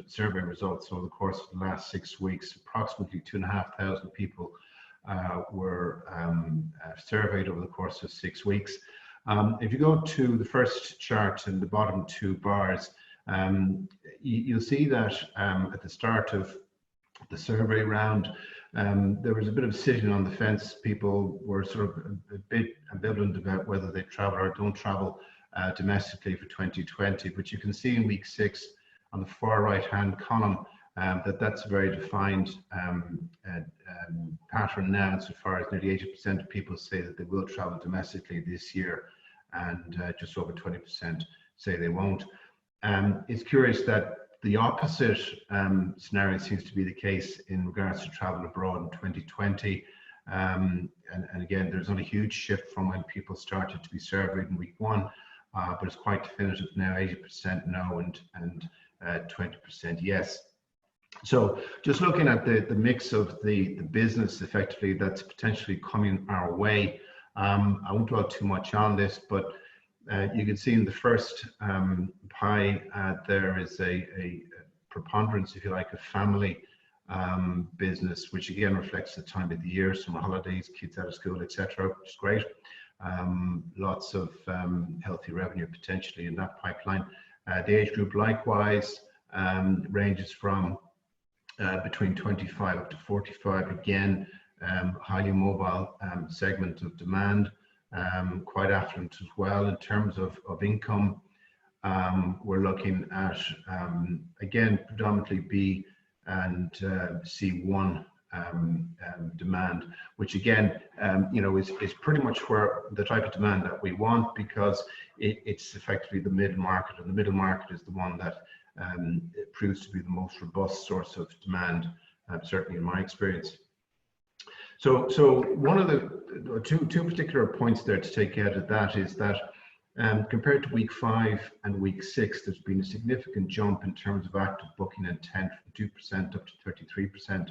F: survey results over the course of the last 6 weeks. Approximately 2,500 people were surveyed over the course of 6 weeks. If you go to the first chart in the bottom 2 bars, you'll see that at the start of the survey round, there was a bit of sitting on the fence. People were sort of a bit ambivalent about whether they travel or don't travel domestically for 2020. But you can see in week 6 on the far right hand column that's a very defined pattern now, insofar as nearly 80% of people say that they will travel domestically this year, and just over 20% say they won't. It's curious that the opposite scenario seems to be the case in regards to travel abroad in 2020. And again, there's not a huge shift from when people started to be surveyed in week 1, but it's quite definitive now, 80% no and 20% yes. So just looking at the mix of the business effectively that's potentially coming our way, I won't dwell too much on this, but you can see in the first pie there is a preponderance, if you like, of family business, which again reflects the time of the year, summer holidays, kids out of school, etc., which is great. Lots of healthy revenue potentially in that pipeline. The age group likewise ranges from between 25 up to 45, again, highly mobile segment of demand, quite affluent as well. In terms of income, we're looking at, again, predominantly B and C1 demand, which again, you know, is pretty much where the type of demand that we want, because it's effectively the middle market, and the middle market is the one that it proves to be the most robust source of demand, certainly in my experience. So one of the two particular points there to take out of that is that compared to week 5 and week 6, there's been a significant jump in terms of active booking intent from 2% up to 33%,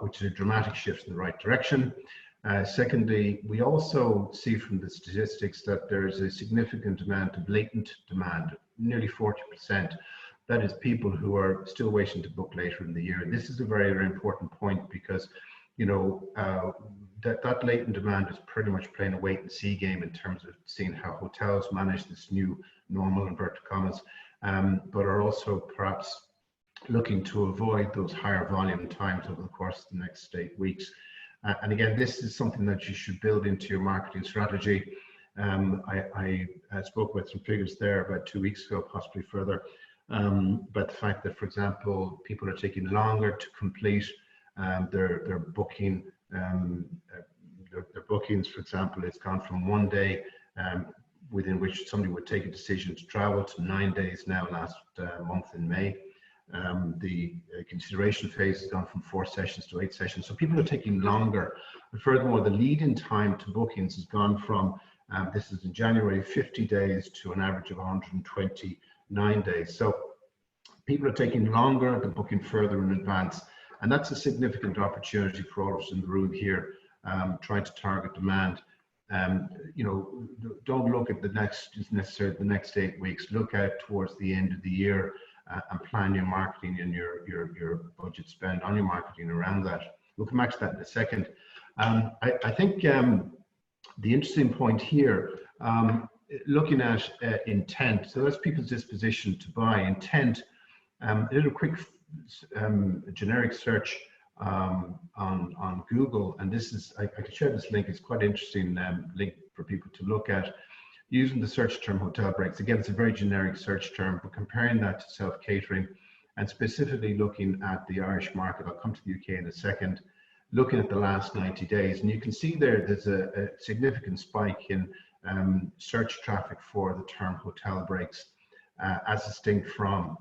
F: which is a dramatic shift in the right direction. Secondly, we also see from the statistics that there is a significant amount of latent demand, nearly 40%. That is people who are still waiting to book later in the year. And this is a very, very important point, because you know, that latent demand is pretty much playing a wait and see game in terms of seeing how hotels manage this new normal, inverted commas, but are also perhaps looking to avoid those higher volume times over the course of the next 8 weeks. And again, this is something that you should build into your marketing strategy. I spoke about some figures there about 2 weeks ago, possibly further, but the fact that, for example, people are taking longer to complete their booking, their bookings, for example, it's gone from 1 day within which somebody would take a decision to travel to 9 days now last month in May. The consideration phase has gone from 4 sessions to 8 sessions. So people are taking longer. But furthermore, the lead-in time to bookings has gone from, this is in January, 50 days to an average of 129 days. So people are taking longer, they're booking further in advance. And that's a significant opportunity for all of us in the room here, trying to target demand. You know, don't look at the next, necessarily the next 8 weeks. Look out towards the end of the year and plan your marketing and your budget spend on your marketing around that. We'll come back to that in a second. I think the interesting point here, looking at intent, so that's people's disposition to buy. Intent, a little quick generic search on Google, and this is, I can share this link, it's quite interesting link for people to look at, using the search term hotel breaks. Again, it's a very generic search term, but comparing that to self-catering and specifically looking at the Irish market. I'll come to the UK in a second, looking at the last 90 days, and you can see there's a significant spike in search traffic for the term hotel breaks as distinct from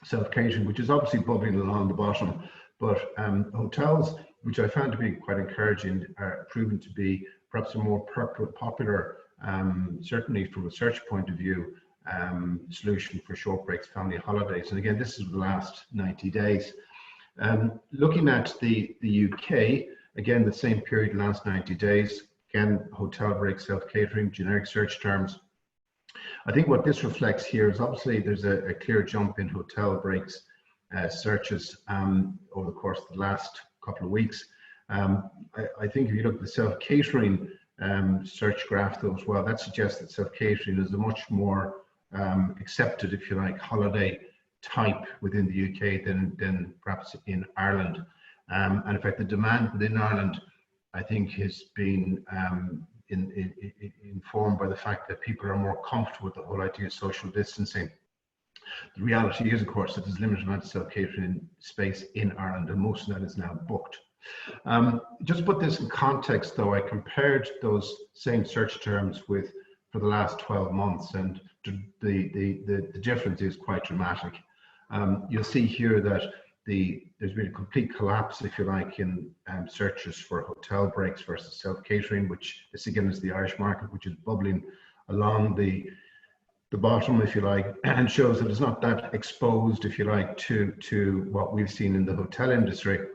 F: self-catering, which is obviously bubbling along the bottom. But hotels, which I found to be quite encouraging, are proven to be perhaps a more popular, certainly from a search point of view, solution for short breaks, family holidays. And again, this is the last 90 days. Looking at the UK, again, the same period, last 90 days, again, hotel breaks, self-catering, generic search terms. I think what this reflects here is obviously there's a clear jump in hotel breaks searches over the course of the last couple of weeks. I think if you look at the self-catering search graph though as well, that suggests that self-catering is a much more accepted, if you like, holiday type within the UK than perhaps in Ireland. And in fact, the demand within Ireland, I think, has been informed by the fact that people are more comfortable with the whole idea of social distancing. The reality is, of course, that there's limited amount of self-catering space in Ireland, and most of that is now booked. Just to put this in context, though, I compared those same search terms for the last 12 months, and the difference is quite dramatic. You'll see here that there's been a complete collapse, if you like, in searches for hotel breaks versus self-catering, which this again is the Irish market, which is bubbling along the bottom, if you like, and shows that it's not that exposed, if you like, to what we've seen in the hotel industry.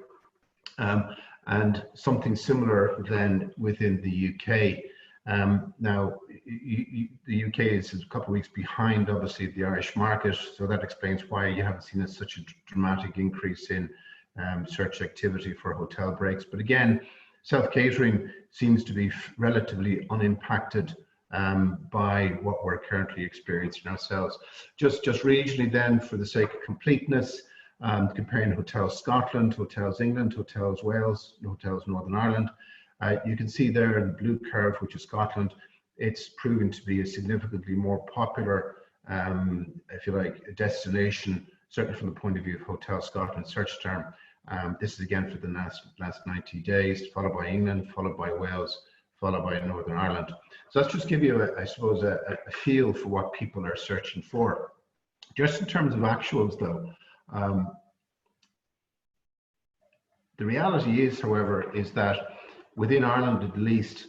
F: And something similar then within the UK. Now, the UK is a couple of weeks behind, obviously, the Irish market, so that explains why you haven't seen such a dramatic increase in search activity for hotel breaks. But again, self-catering seems to be relatively unimpacted by what we're currently experiencing ourselves. Just regionally then, for the sake of completeness, comparing Hotels Scotland, Hotels England, Hotels Wales, Hotels Northern Ireland, you can see there in the blue curve, which is Scotland, it's proven to be a significantly more popular, if you like, a destination, certainly from the point of view of Hotel Scotland search term. This is again for the last 90 days, followed by England, followed by Wales, followed by Northern Ireland. So let's just give you, I suppose, a feel for what people are searching for. Just in terms of actuals, though, the reality is, however, is that within Ireland at least,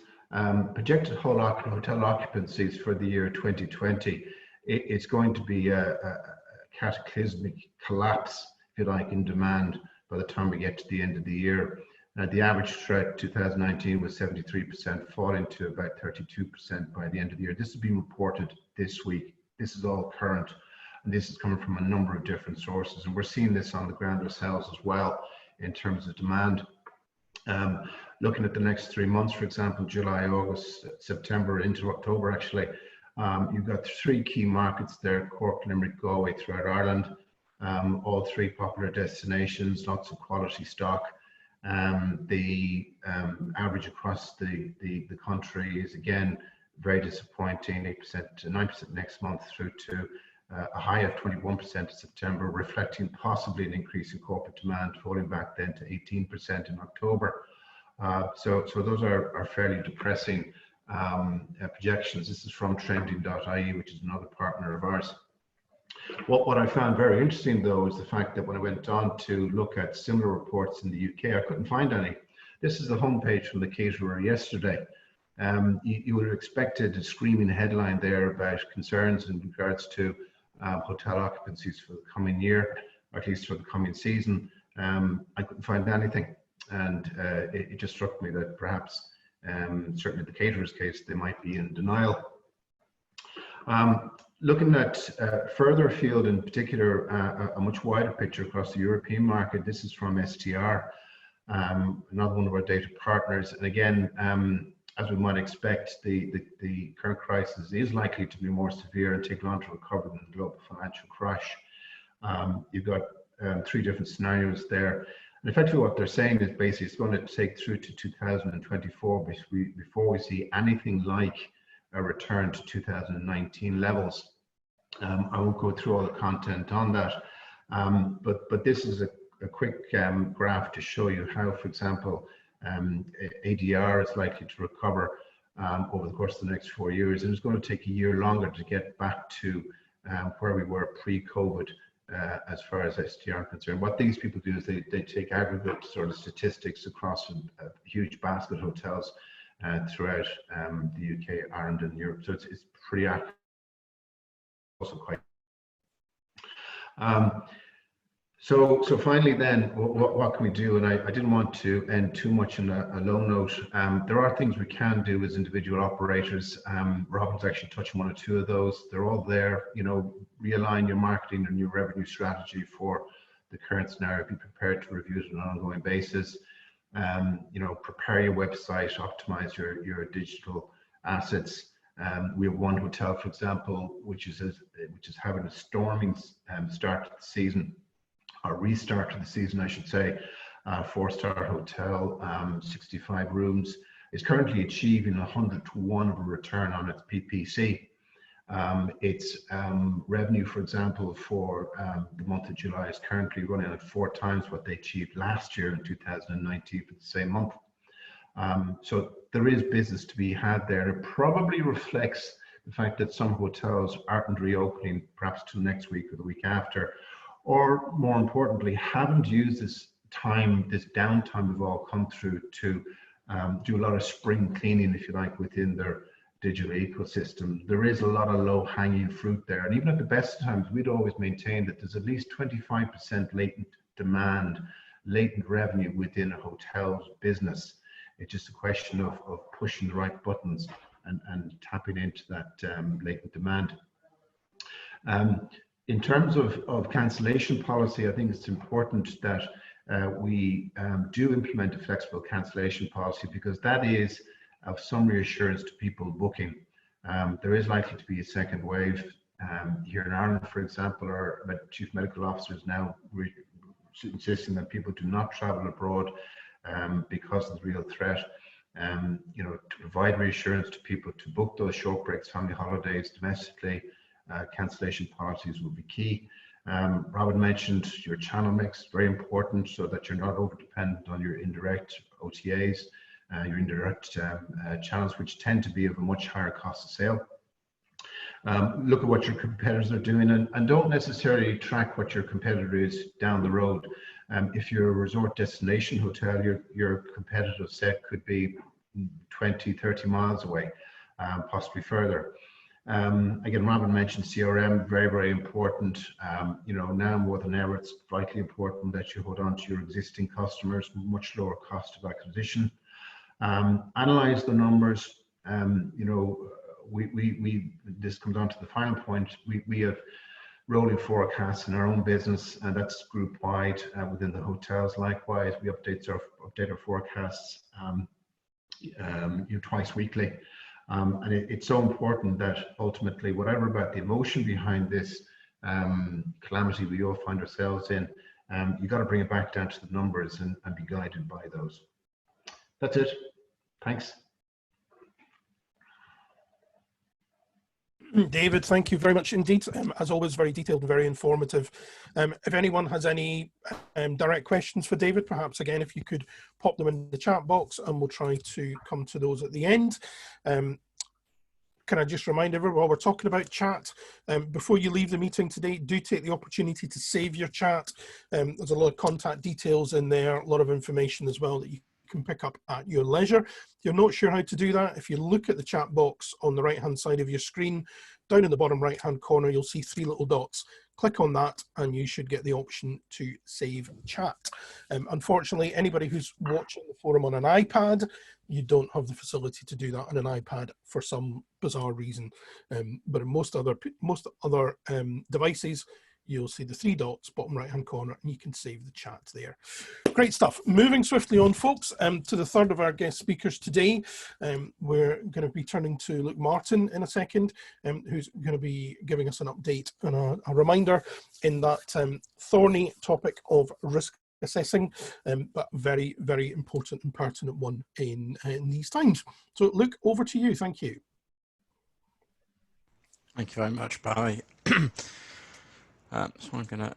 F: projected hotel occupancies for the year 2020, it's going to be a cataclysmic collapse, if you like, in demand by the time we get to the end of the year. The average throughout 2019 was 73%, falling to about 32% by the end of the year. This has been reported this week. This is all current, and this is coming from a number of different sources, and we're seeing this on the ground ourselves as well in terms of demand. Looking at the next 3 months, for example, July, August, September into October, actually, you've got 3 key markets there: Cork, Limerick, Galway, throughout Ireland. All 3 popular destinations, lots of quality stock. The average across the country is again very disappointing, 8% to 9% next month, through to a high of 21% in September, reflecting possibly an increase in corporate demand, falling back then to 18% in October. So those are fairly depressing projections. This is from trending.ie, which is another partner of ours. What I found very interesting, though, is the fact that when I went on to look at similar reports in the UK, I couldn't find any. This is the homepage from the caterer yesterday. You would have expected a screaming headline there about concerns in regards to hotel occupancies for the coming year, or at least for the coming season. I couldn't find anything, and it just struck me that perhaps, certainly the caterer's case, they might be in denial. Looking at further afield, in particular, a much wider picture across the European market, this is from STR. another one of our data partners. And again, as we might expect, the current crisis is likely to be more severe and take longer to recover than the global financial crash. You've got 3 different scenarios there. And effectively what they're saying is basically it's going to take through to 2024 before we see anything like a return to 2019 levels. I won't go through all the content on that, but this is a quick graph to show you how, for example, ADR is likely to recover over the course of the next 4 years, and it's going to take a year longer to get back to where we were pre-COVID as far as STR are concerned. What these people do is they take aggregate sort of statistics across a huge basket of hotels throughout the UK, Ireland, and Europe. So it's pretty accurate. Also quite. So finally then, what can we do? And I didn't want to end too much on a low note. There are things we can do as individual operators. Robin's actually touched on 1 or 2 of those. They're all there. You know, realign your marketing and your revenue strategy for the current scenario. Be prepared to review it on an ongoing basis. You know, prepare your website, optimize your digital assets. We have one hotel, for example, which is having a storming start to the season. Or restart to the season, I should say. 4-star hotel, 65 rooms, is currently achieving 100 to 1 of a return on its PPC. Its revenue, for example, for the month of July is currently running at 4 times what they achieved last year in 2019 for the same month. So there is business to be had there. It probably reflects the fact that some hotels aren't reopening perhaps till next week or the week after, or more importantly, haven't used this downtime we've all come through to do a lot of spring cleaning, if you like, within their digital ecosystem. There is a lot of low-hanging fruit there. And even at the best of times, we'd always maintain that there's at least 25% latent demand, latent revenue within a hotel's business. It's just a question of pushing the right buttons and tapping into that latent demand. In terms of cancellation policy, I think it's important that we do implement a flexible cancellation policy, because that is of some reassurance to people booking. There is likely to be a second wave. Here in Ireland, for example, our chief medical officer is now insisting that people do not travel abroad because of the real threat. You know, to provide reassurance to people to book those short breaks, family holidays domestically. Cancellation policies will be key. Robin mentioned your channel mix, very important, so that you're not over dependent on your indirect OTAs, your indirect channels, which tend to be of a much higher cost of sale. Look at what your competitors are doing, and don't necessarily track what your competitor is down the road. If you're a resort destination hotel, your competitive set could be 20, 30 miles away, possibly further. Again, Robin mentioned CRM, very, very important. You know, now more than ever, it's vitally important that you hold on to your existing customers, much lower cost of acquisition. Analyze the numbers. You know, this comes on to the final point. We have rolling forecasts in our own business, and that's group wide within the hotels. Likewise, we update our forecasts you know, twice weekly. And it's so important that ultimately, whatever about the emotion behind this calamity we all find ourselves in, you got to bring it back down to the numbers and be guided by those. That's it. Thanks.
J: David, thank you very much indeed. As always, very detailed and very informative. If anyone has any direct questions for David, perhaps again, if you could pop them in the chat box, and we'll try to come to those at the end. Can I just remind everyone, while we're talking about chat, before you leave the meeting today, do take the opportunity to save your chat. There's a lot of contact details in there, a lot of information as well that you can pick up at your leisure. If you're not sure how to do that, if you look at the chat box on the right hand side of your screen, down in the bottom right hand corner, you'll see 3 little dots. Click on that and you should get the option to save chat. Unfortunately, anybody who's watching the forum on an iPad, you don't have the facility to do that on an iPad for some bizarre reason. But in most other devices, you'll see the 3 dots bottom right hand corner, and you can save the chat there. Great stuff. Moving swiftly on, folks, to the third of our guest speakers today. We're going to be turning to Luke Martin in a second, who's going to be giving us an update and a reminder in that thorny topic of risk assessing, but very, very important and pertinent one in these times. So Luke, over to you. Thank you.
M: Thank you very much, Barry. So I'm going to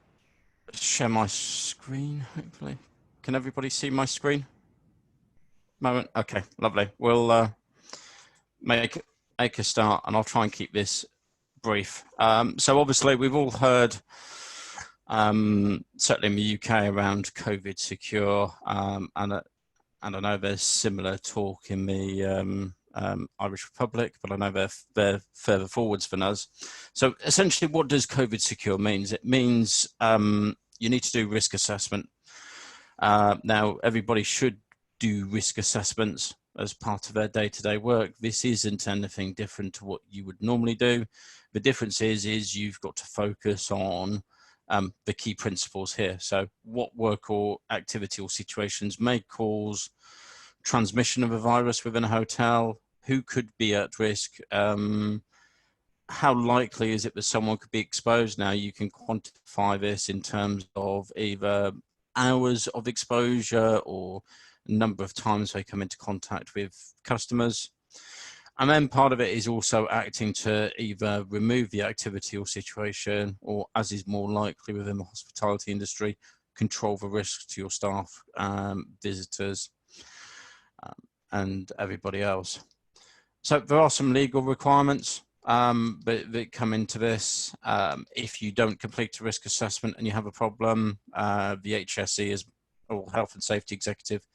M: share my screen, hopefully. Can everybody see my screen? Moment. Okay, lovely. We'll make a start, and I'll try and keep this brief. So obviously we've all heard, certainly in the UK, around COVID secure, and I know there's similar talk in the Irish Republic, but I know they're further forwards than us. So essentially, what does COVID secure means? It means you need to do risk assessment. Now, everybody should do risk assessments as part of their day-to-day work. This isn't anything different to what you would normally do. The difference is you've got to focus on the key principles here. So what work or activity or situations may cause transmission of a virus within a hotel? Who could be at risk? How likely is it that someone could be exposed? Now, you can quantify this in terms of either hours of exposure or number of times they come into contact with customers. And then part of it is also acting to either remove the activity or situation, or, as is more likely within the hospitality industry, control the risk to your staff, visitors, and everybody else. So there are some legal requirements that come into this. If you don't complete a risk assessment and you have a problem, the HSE, or Health and Safety Executive,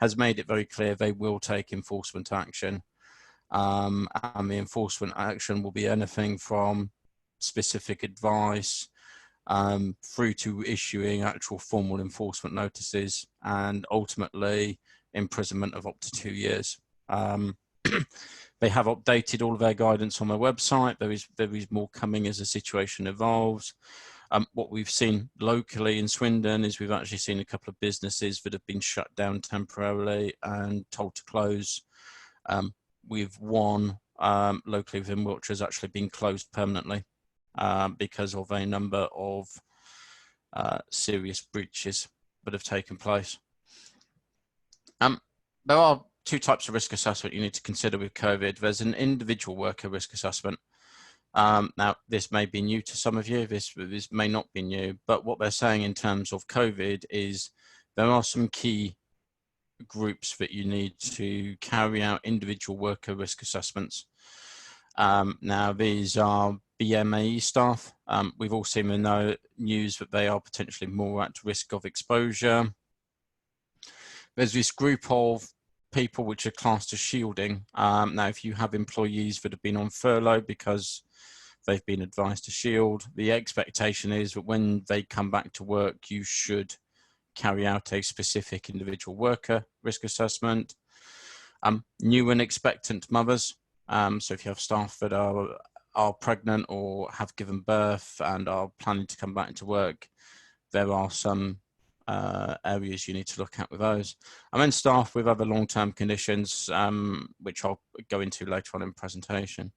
M: has made it very clear they will take enforcement action. And the enforcement action will be anything from specific advice through to issuing actual formal enforcement notices, and ultimately imprisonment of up to 2 years. They have updated all of their guidance on their website. There is more coming as the situation evolves. What we've seen locally in Swindon is we've actually seen a couple of businesses that have been shut down temporarily and told to close. We've one locally within Wiltshire has actually been closed permanently because of a number of serious breaches that have taken place. There are 2 types of risk assessment you need to consider with COVID. There's an individual worker risk assessment. Now, this may be new to some of you, this may not be new, but what they're saying in terms of COVID is there are some key groups that you need to carry out individual worker risk assessments. Now, these are BMAE staff. We've all seen in the news that they are potentially more at risk of exposure. There's this group of people which are classed as shielding. Now, if you have employees that have been on furlough because they've been advised to shield, the expectation is that when they come back to work, you should carry out a specific individual worker risk assessment. New and expectant mothers. So if you have staff that are pregnant or have given birth and are planning to come back into work, there are some areas you need to look at with those. And then staff with other long-term conditions, which I'll go into later on in the presentation.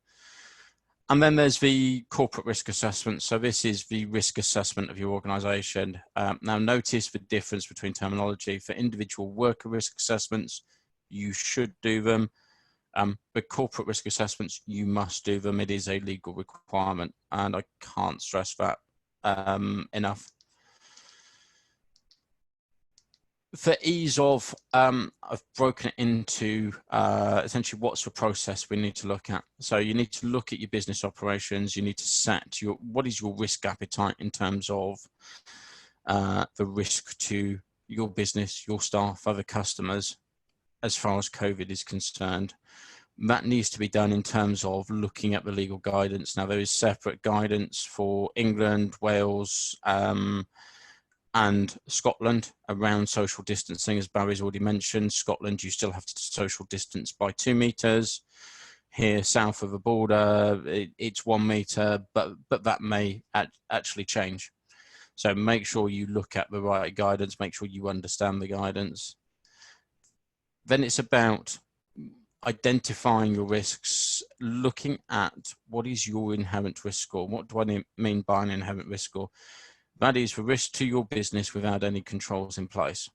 M: And then there's the corporate risk assessment. So this is the risk assessment of your organisation. Now notice the difference between terminology. For individual worker risk assessments, you should do them. But corporate risk assessments, you must do them. It is a legal requirement, and I can't stress that enough. For ease of, I've broken it into essentially what's the process we need to look at. So you need to look at your business operations. You need to set what is your risk appetite in terms of the risk to your business, your staff, other customers, as far as COVID is concerned. That needs to be done in terms of looking at the legal guidance. Now, there is separate guidance for England, Wales, and Scotland around social distancing. As Barry's already mentioned, Scotland, you still have to social distance by 2 meters. here south of the border, it's 1 metre, but that may actually change. So make sure you look at the right guidance, make sure you understand the guidance. Then it's about identifying your risks, looking at what is your inherent risk score. What do I mean by an inherent risk score? That is the risk to your business without any controls in place.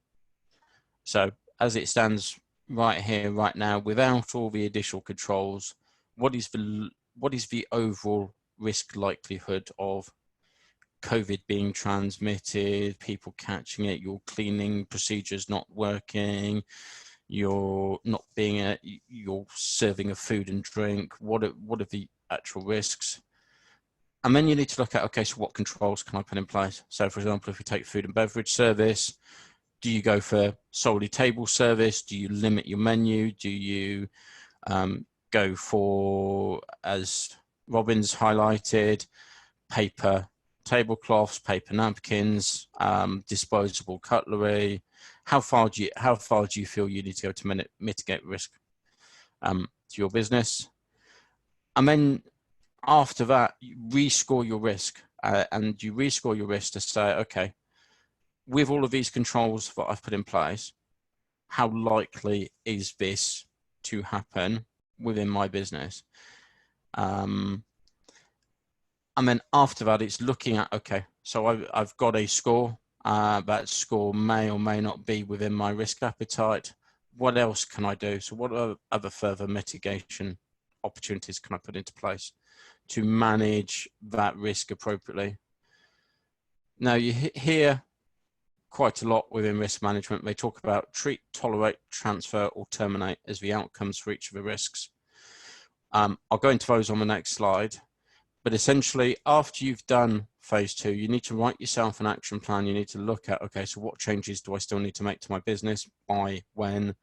M: So as it stands right here, right now, without all the additional controls, what is the overall risk likelihood of COVID being transmitted, people catching it, your cleaning procedures not working, you're not being you're serving of food and drink, what are the actual risks? And then you need to look at, okay, so what controls can I put in place? So for example, if we take food and beverage service, do you go for solely table service? Do you limit your menu? Do you go for, as Robin's highlighted, paper tablecloths, paper napkins, disposable cutlery? How far do you feel you need to go to mitigate risk to your business? And then after that, you rescore your risk, and you rescore your risk to say, okay, with all of these controls that I've put in place, how likely is this to happen within my business? And then after that, it's looking at, okay, so I've got a score. That score may or may not be within my risk appetite. What else can I do? So what other further mitigation opportunities can I put into place to manage that risk appropriately? Now, you hear quite a lot within risk management. They talk about treat, tolerate, transfer, or terminate as the outcomes for each of the risks. I'll go into those on the next slide. But essentially, after you've done phase 2, you need to write yourself an action plan. You need to look at, okay, so what changes do I still need to make to my business? By when?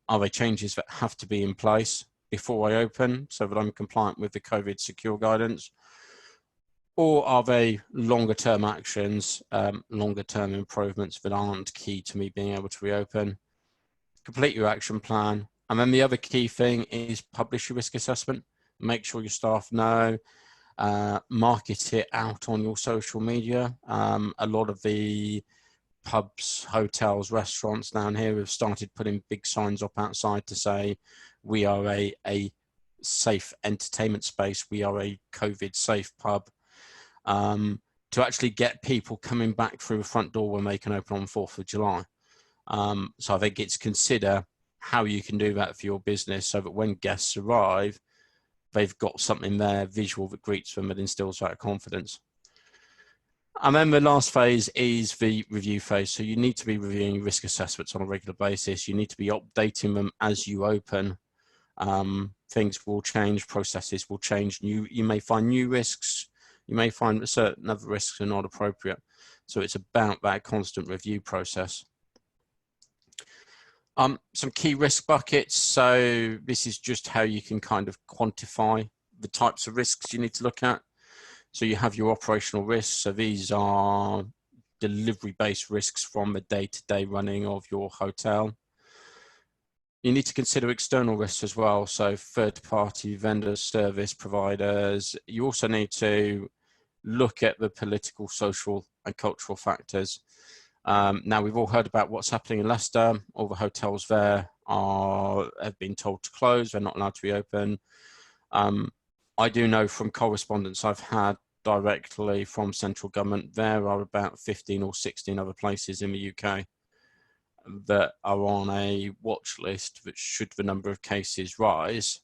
M: Are they changes that have to be in place before I open so that I'm compliant with the COVID secure guidance? Or are they longer term actions, longer term improvements that aren't key to me being able to reopen? Complete your action plan. And then the other key thing is publish your risk assessment. Make sure your staff know. Market it out on your social media. A lot of the pubs, hotels, restaurants down here have started putting big signs up outside to say, we are a safe entertainment space. We are a COVID safe pub. To actually get people coming back through the front door when they can open on 4th of July. So I think it's consider how you can do that for your business so that when guests arrive, they've got something there visual that greets them and instills that confidence. And then the last phase is the review phase. So you need to be reviewing risk assessments on a regular basis. You need to be updating them as you open. Things will change, processes will change. You may find new risks. You may find that certain other risks are not appropriate. So it's about that constant review process. Some key risk buckets. So this is just how you can kind of quantify the types of risks you need to look at. So you have your operational risks. So these are delivery-based risks from the day-to-day running of your hotel. You need to consider external risks as well. So third-party vendors, service providers. You also need to look at the political, social, and cultural factors. Now, we've all heard about what's happening in Leicester. All the hotels there have been told to close. They're not allowed to reopen. I do know from correspondence I've had directly from central government, there are about 15 or 16 other places in the UK that are on a watch list that, should the number of cases rise,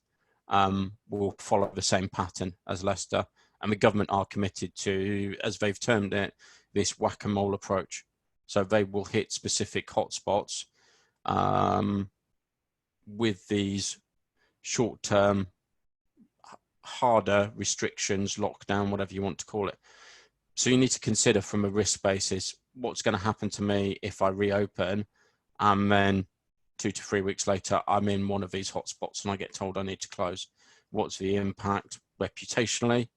M: will follow the same pattern as Leicester. And the government are committed to, as they've termed it, this whack-a-mole approach. So they will hit specific hotspots with these short-term, harder restrictions, lockdown, whatever you want to call it. So you need to consider from a risk basis, what's going to happen to me if I reopen and then 2 to 3 weeks later, I'm in one of these hotspots and I get told I need to close. What's the impact reputationally?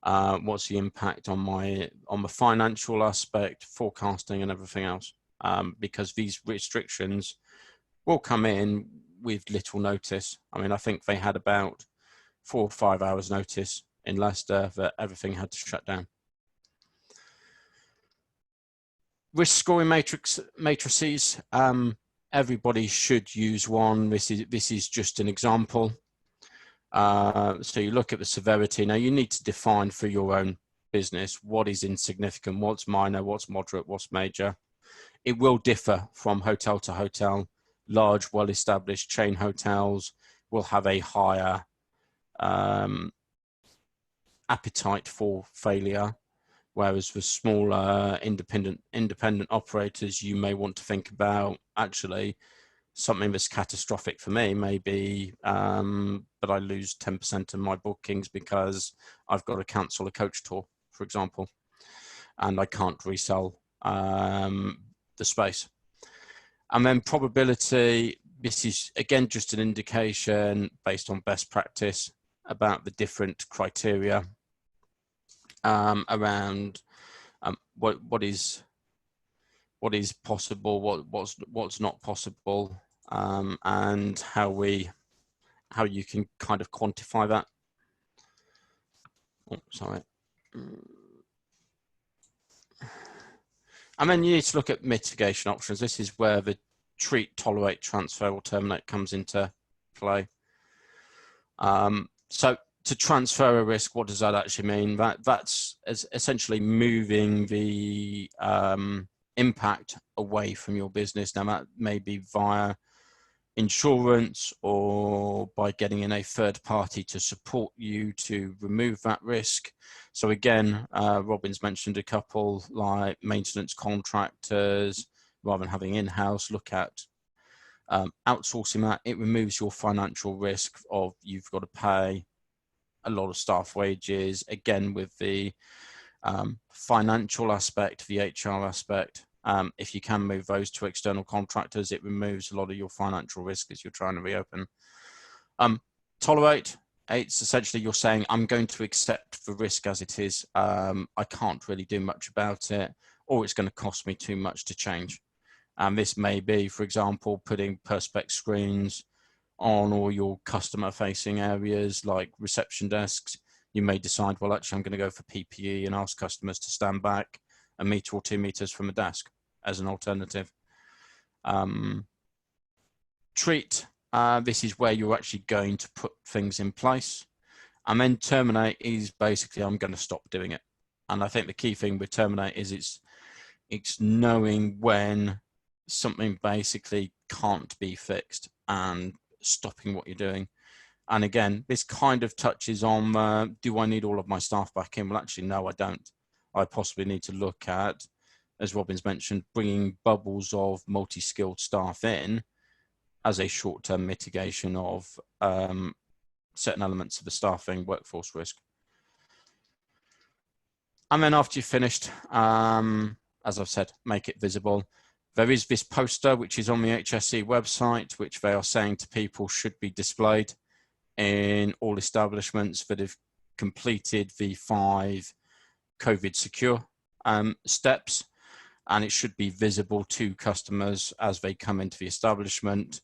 M: What's the impact on the financial aspect, forecasting and everything else? Because these restrictions will come in with little notice. I mean, I think they had about 4 or 5 hours notice in Leicester that everything had to shut down. Risk scoring matrices. Everybody should use one. This is just an example. So you look at the severity. Now you need to define for your own business what is insignificant, what's minor, what's moderate, what's major. It will differ from hotel to hotel. Large, well-established chain hotels will have a higher appetite for failure, whereas for smaller independent operators, you may want to think about actually something that's catastrophic for me may be, but I lose 10% of my bookings because I've got to cancel a coach tour, for example, and I can't resell the space. And then probability, this is again just an indication based on best practice about the different criteria around what is possible, what's not possible, and how you can kind of quantify that. Oh, sorry. And then you need to look at mitigation options. This is where the treat, tolerate, transfer, or terminate comes into play. So to transfer a risk, what does that actually mean? That's essentially moving the impact away from your business. Now that may be via insurance or by getting in a third party to support you to remove that risk. So again, Robin's mentioned a couple like maintenance contractors, rather than having in-house, look at outsourcing that. It removes your financial risk of you've got to pay a lot of staff wages, again with the financial aspect, the HR aspect. If you can move those to external contractors, it removes a lot of your financial risk as you're trying to reopen. Tolerate, it's essentially you're saying, I'm going to accept the risk as it is. I can't really do much about it, or it's going to cost me too much to change. And this may be, for example, putting perspex screens on all your customer facing areas like reception desks. You may decide, well, actually, I'm going to go for PPE and ask customers to stand back a metre or 2 metres from a desk as an alternative. Treat, this is where you're actually going to put things in place. And then terminate is basically, I'm going to stop doing it. And I think the key thing with terminate is it's knowing when something basically can't be fixed and stopping what you're doing. And again, this kind of touches on, do I need all of my staff back in? Well, actually, no, I don't. I possibly need to look at, as Robin's mentioned, bringing bubbles of multi-skilled staff in as a short-term mitigation of certain elements of the staffing workforce risk. And then after you've finished, as I've said, make it visible. There is this poster, which is on the HSE website, which they are saying to people should be displayed in all establishments that have completed the 5 COVID secure steps, and it should be visible to customers as they come into the establishment.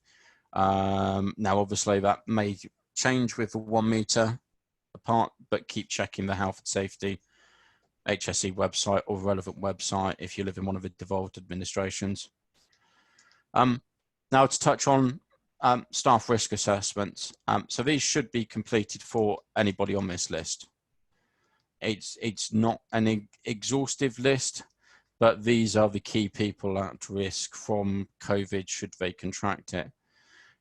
M: Now, obviously, that may change with the 1 metre apart, but keep checking the health and safety HSE website or relevant website if you live in one of the devolved administrations. Now to touch on staff risk assessments. So these should be completed for anybody on this list. It's not an exhaustive list, but these are the key people at risk from COVID should they contract it.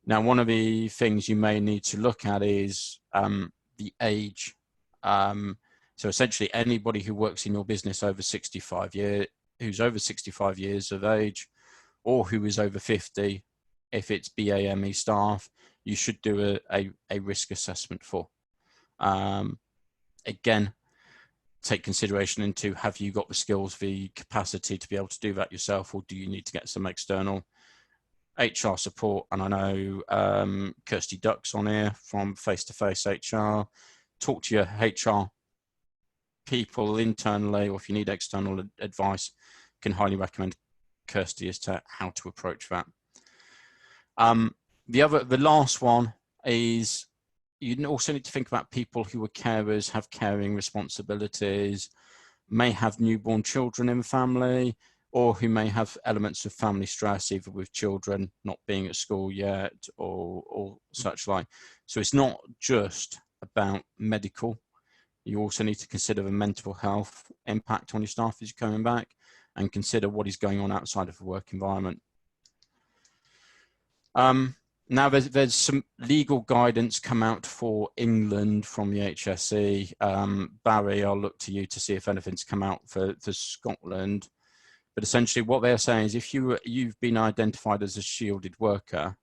M: Now, one of the things you may need to look at is the age. So essentially anybody who works in your business over 65 years, who's over 65 years of age, or who is over 50, if it's BAME staff, you should do a risk assessment for. Again, take consideration into, have you got the skills, the capacity to be able to do that yourself, or do you need to get some external HR support? And I know Kirsty Duck's on here from Face to Face HR. Talk to your HR people internally, or if you need external advice, can highly recommend Kirsty as to how to approach that. The last one is you also need to think about people who are carers, have caring responsibilities, may have newborn children in the family, or who may have elements of family stress, either with children not being at school yet or such like. So it's not just about medical. You also need to consider the mental health impact on your staff as you're coming back, and consider what is going on outside of the work environment. Now there's some legal guidance come out for England from the HSE. Barry, I'll look to you to see if anything's come out for Scotland. But essentially what they're saying is if you've been identified as a shielded worker,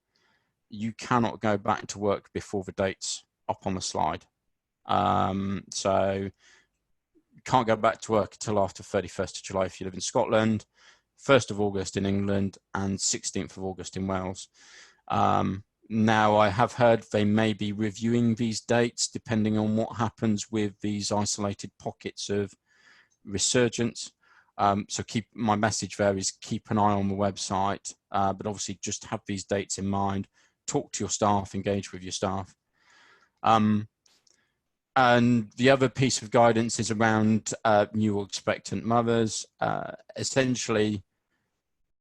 M: you cannot go back to work before the date's up on the slide. So you can't go back to work until after 31st of July if you live in Scotland, 1st of August in England, and 16th of August in Wales. Now I have heard they may be reviewing these dates depending on what happens with these isolated pockets of resurgence. So my message there is keep an eye on the website, but obviously just have these dates in mind, talk to your staff, engage with your staff. And the other piece of guidance is around new or expectant mothers. Essentially,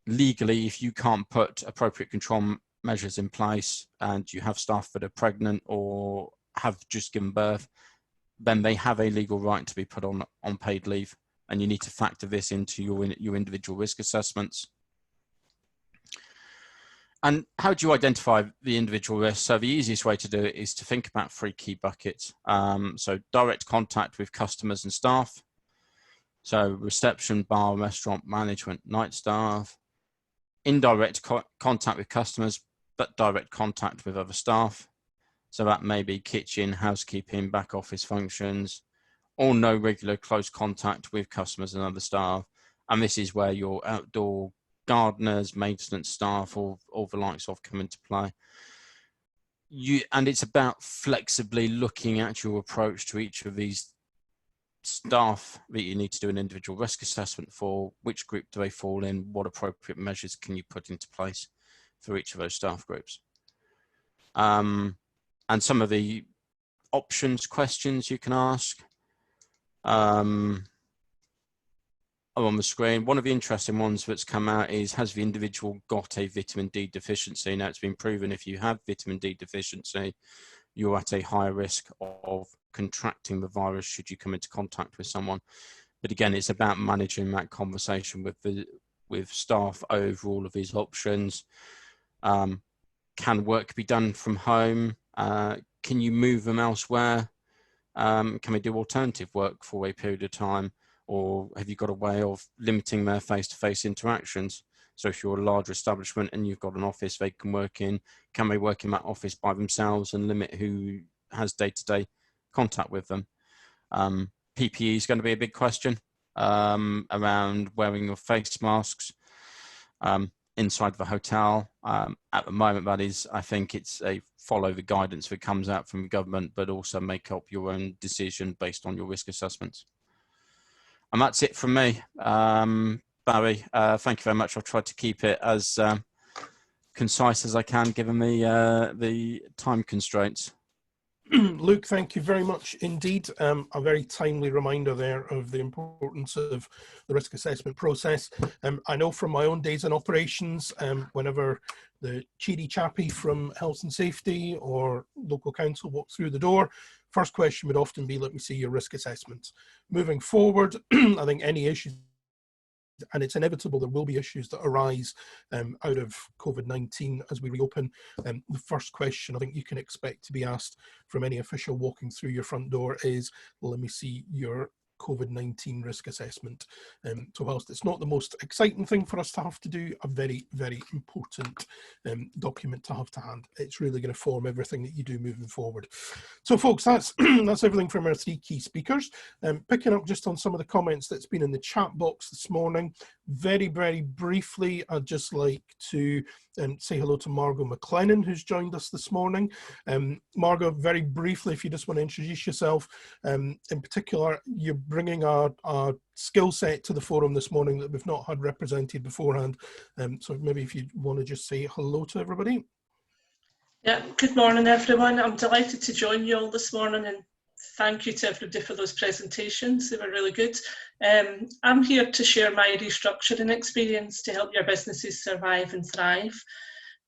M: legally, if you can't put appropriate control measures in place and you have staff that are pregnant or have just given birth, then they have a legal right to be put on paid leave, and you need to factor this into your individual risk assessments. And how do you identify the individual risks? So the easiest way to do it is to think about 3 key buckets. So direct contact with customers and staff. So reception, bar, restaurant, management, night staff. Indirect contact with customers, but direct contact with other staff. So that may be kitchen, housekeeping, back office functions, or no regular close contact with customers and other staff. And this is where your outdoor gardeners, maintenance staff, or the likes of come into play. And it's about flexibly looking at your approach to each of these staff that you need to do an individual risk assessment for. Which group do they fall in? What appropriate measures can you put into place for each of those staff groups? And some of the options questions you can ask are on the screen. One of the interesting ones that's come out is, has the individual got a vitamin D deficiency? Now, it's been proven if you have vitamin D deficiency, you're at a higher risk of contracting the virus should you come into contact with someone. But again, it's about managing that conversation with staff over all of these options. Can work be done from home? Can you move them elsewhere? Can we do alternative work for a period of time? Or have you got a way of limiting their face-to-face interactions? So if you're a larger establishment and you've got an office they can work in, can they work in that office by themselves and limit who has day-to-day contact with them? PPE is going to be a big question around wearing your face masks inside the hotel. At the moment, that is, I think it's a follow the guidance that comes out from the government, but also make up your own decision based on your risk assessments. And that's it from me. Barry, thank you very much. I've tried to keep it as concise as I can, given the time constraints.
J: Luke, thank you very much indeed. A very timely reminder there of the importance of the risk assessment process. I know from my own days in operations, whenever the cheery chappie from health and safety or local council walked through the door, first question would often be, let me see your risk assessment. Moving forward, I think any issues, and it's inevitable there will be issues that arise out of COVID-19 as we reopen. The first question I think you can expect to be asked from any official walking through your front door is, well, let me see your COVID-19 risk assessment. So whilst it's not the most exciting thing for us to have to do, a very, very important document to have to hand. It's really going to form everything that you do moving forward. So folks, that's that's everything from our 3 key speakers. Picking up just on some of the comments that's been in the chat box this morning, very, very briefly, I'd just like to say hello to Margot McLennan, who's joined us this morning. Margot, very briefly, if you just want to introduce yourself, in particular, you're bringing our skill set to the forum this morning that we've not had represented beforehand. So maybe if you want to just say hello to everybody.
A: Yeah, good morning everyone. I'm delighted to join you all this morning, and thank you to everybody for those presentations. They were really good. I'm here to share my restructuring experience to help your businesses survive and thrive.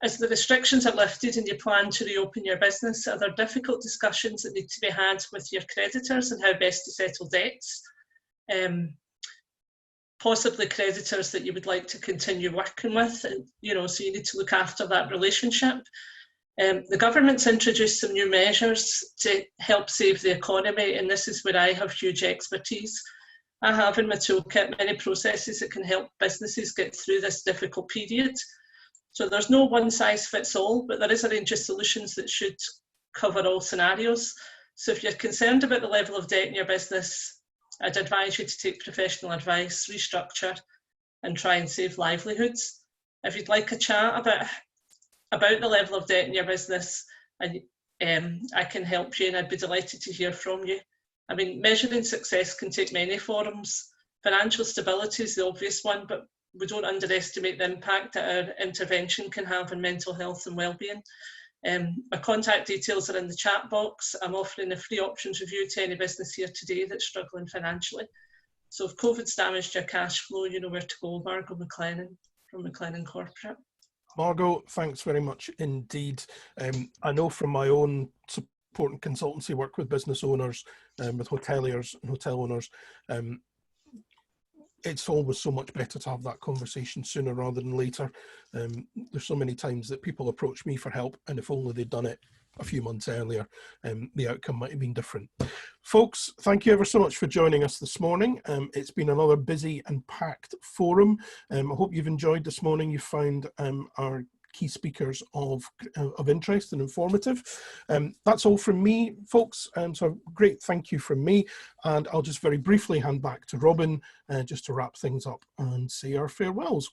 A: As the restrictions are lifted and you plan to reopen your business, are there difficult discussions that need to be had with your creditors and how best to settle debts? Possibly creditors that you would like to continue working with, so you need to look after that relationship. The government's introduced some new measures to help save the economy, and this is where I have huge expertise. I have in my toolkit many processes that can help businesses get through this difficult period. So there's no one size fits all, but there is a range of solutions that should cover all scenarios. So if you're concerned about the level of debt in your business, I'd advise you to take professional advice, restructure, and try and save livelihoods. If you'd like a chat about the level of debt in your business, and I can help you, and I'd be delighted to hear from you. I mean, measuring success can take many forms. Financial stability is the obvious one, but we don't underestimate the impact that our intervention can have on mental health and well-being. My contact details are in the chat box. I'm offering a free options review to any business here today that's struggling financially. So if COVID's damaged your cash flow, you know where to go. Margot McLennan from McLennan Corporate.
J: Margot, thanks very much indeed. I know from my own support and consultancy work with business owners, with hoteliers and hotel owners, it's always so much better to have that conversation sooner rather than later. There's so many times that people approach me for help, and if only they'd done it a few months earlier, the outcome might have been different. Folks, thank you ever so much for joining us this morning. It's been another busy and packed forum. I hope you've enjoyed this morning. You found our key speakers of interest and informative. That's all from me, folks. So great thank you from me. And I'll just very briefly hand back to Robin just to wrap things up and say our farewells.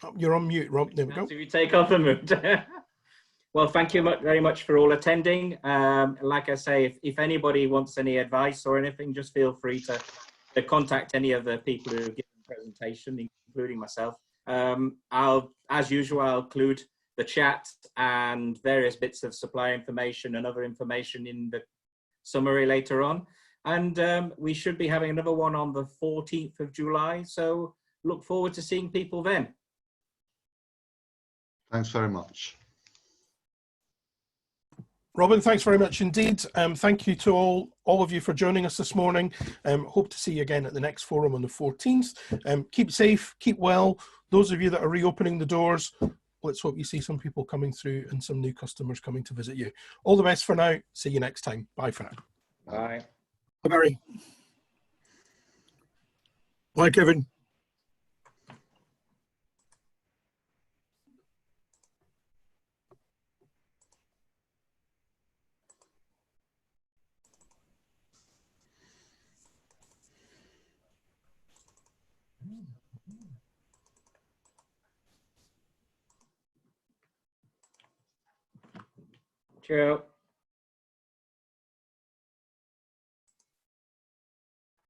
J: Oh, you're on mute, Rob. There we go.
B: So you take off and mute. Well, thank you very much for all attending. Like I say, if anybody wants any advice or anything, just feel free to contact any of the people who have given the presentation, including myself. As usual, I'll include the chat and various bits of supply information and other information in the summary later on. And we should be having another one on the 14th of July. So look forward to seeing people then.
I: Thanks very much.
J: Robin, thanks very much indeed. Thank you to all of you for joining us this morning. Hope to see you again at the next forum on the 14th. Keep safe, keep well. Those of you that are reopening the doors, let's hope you see some people coming through and some new customers coming to visit you. All the best for now. See you next time. Bye for now.
B: Bye.
N: Bye, Barry. Bye, Kevin.
B: Ciao.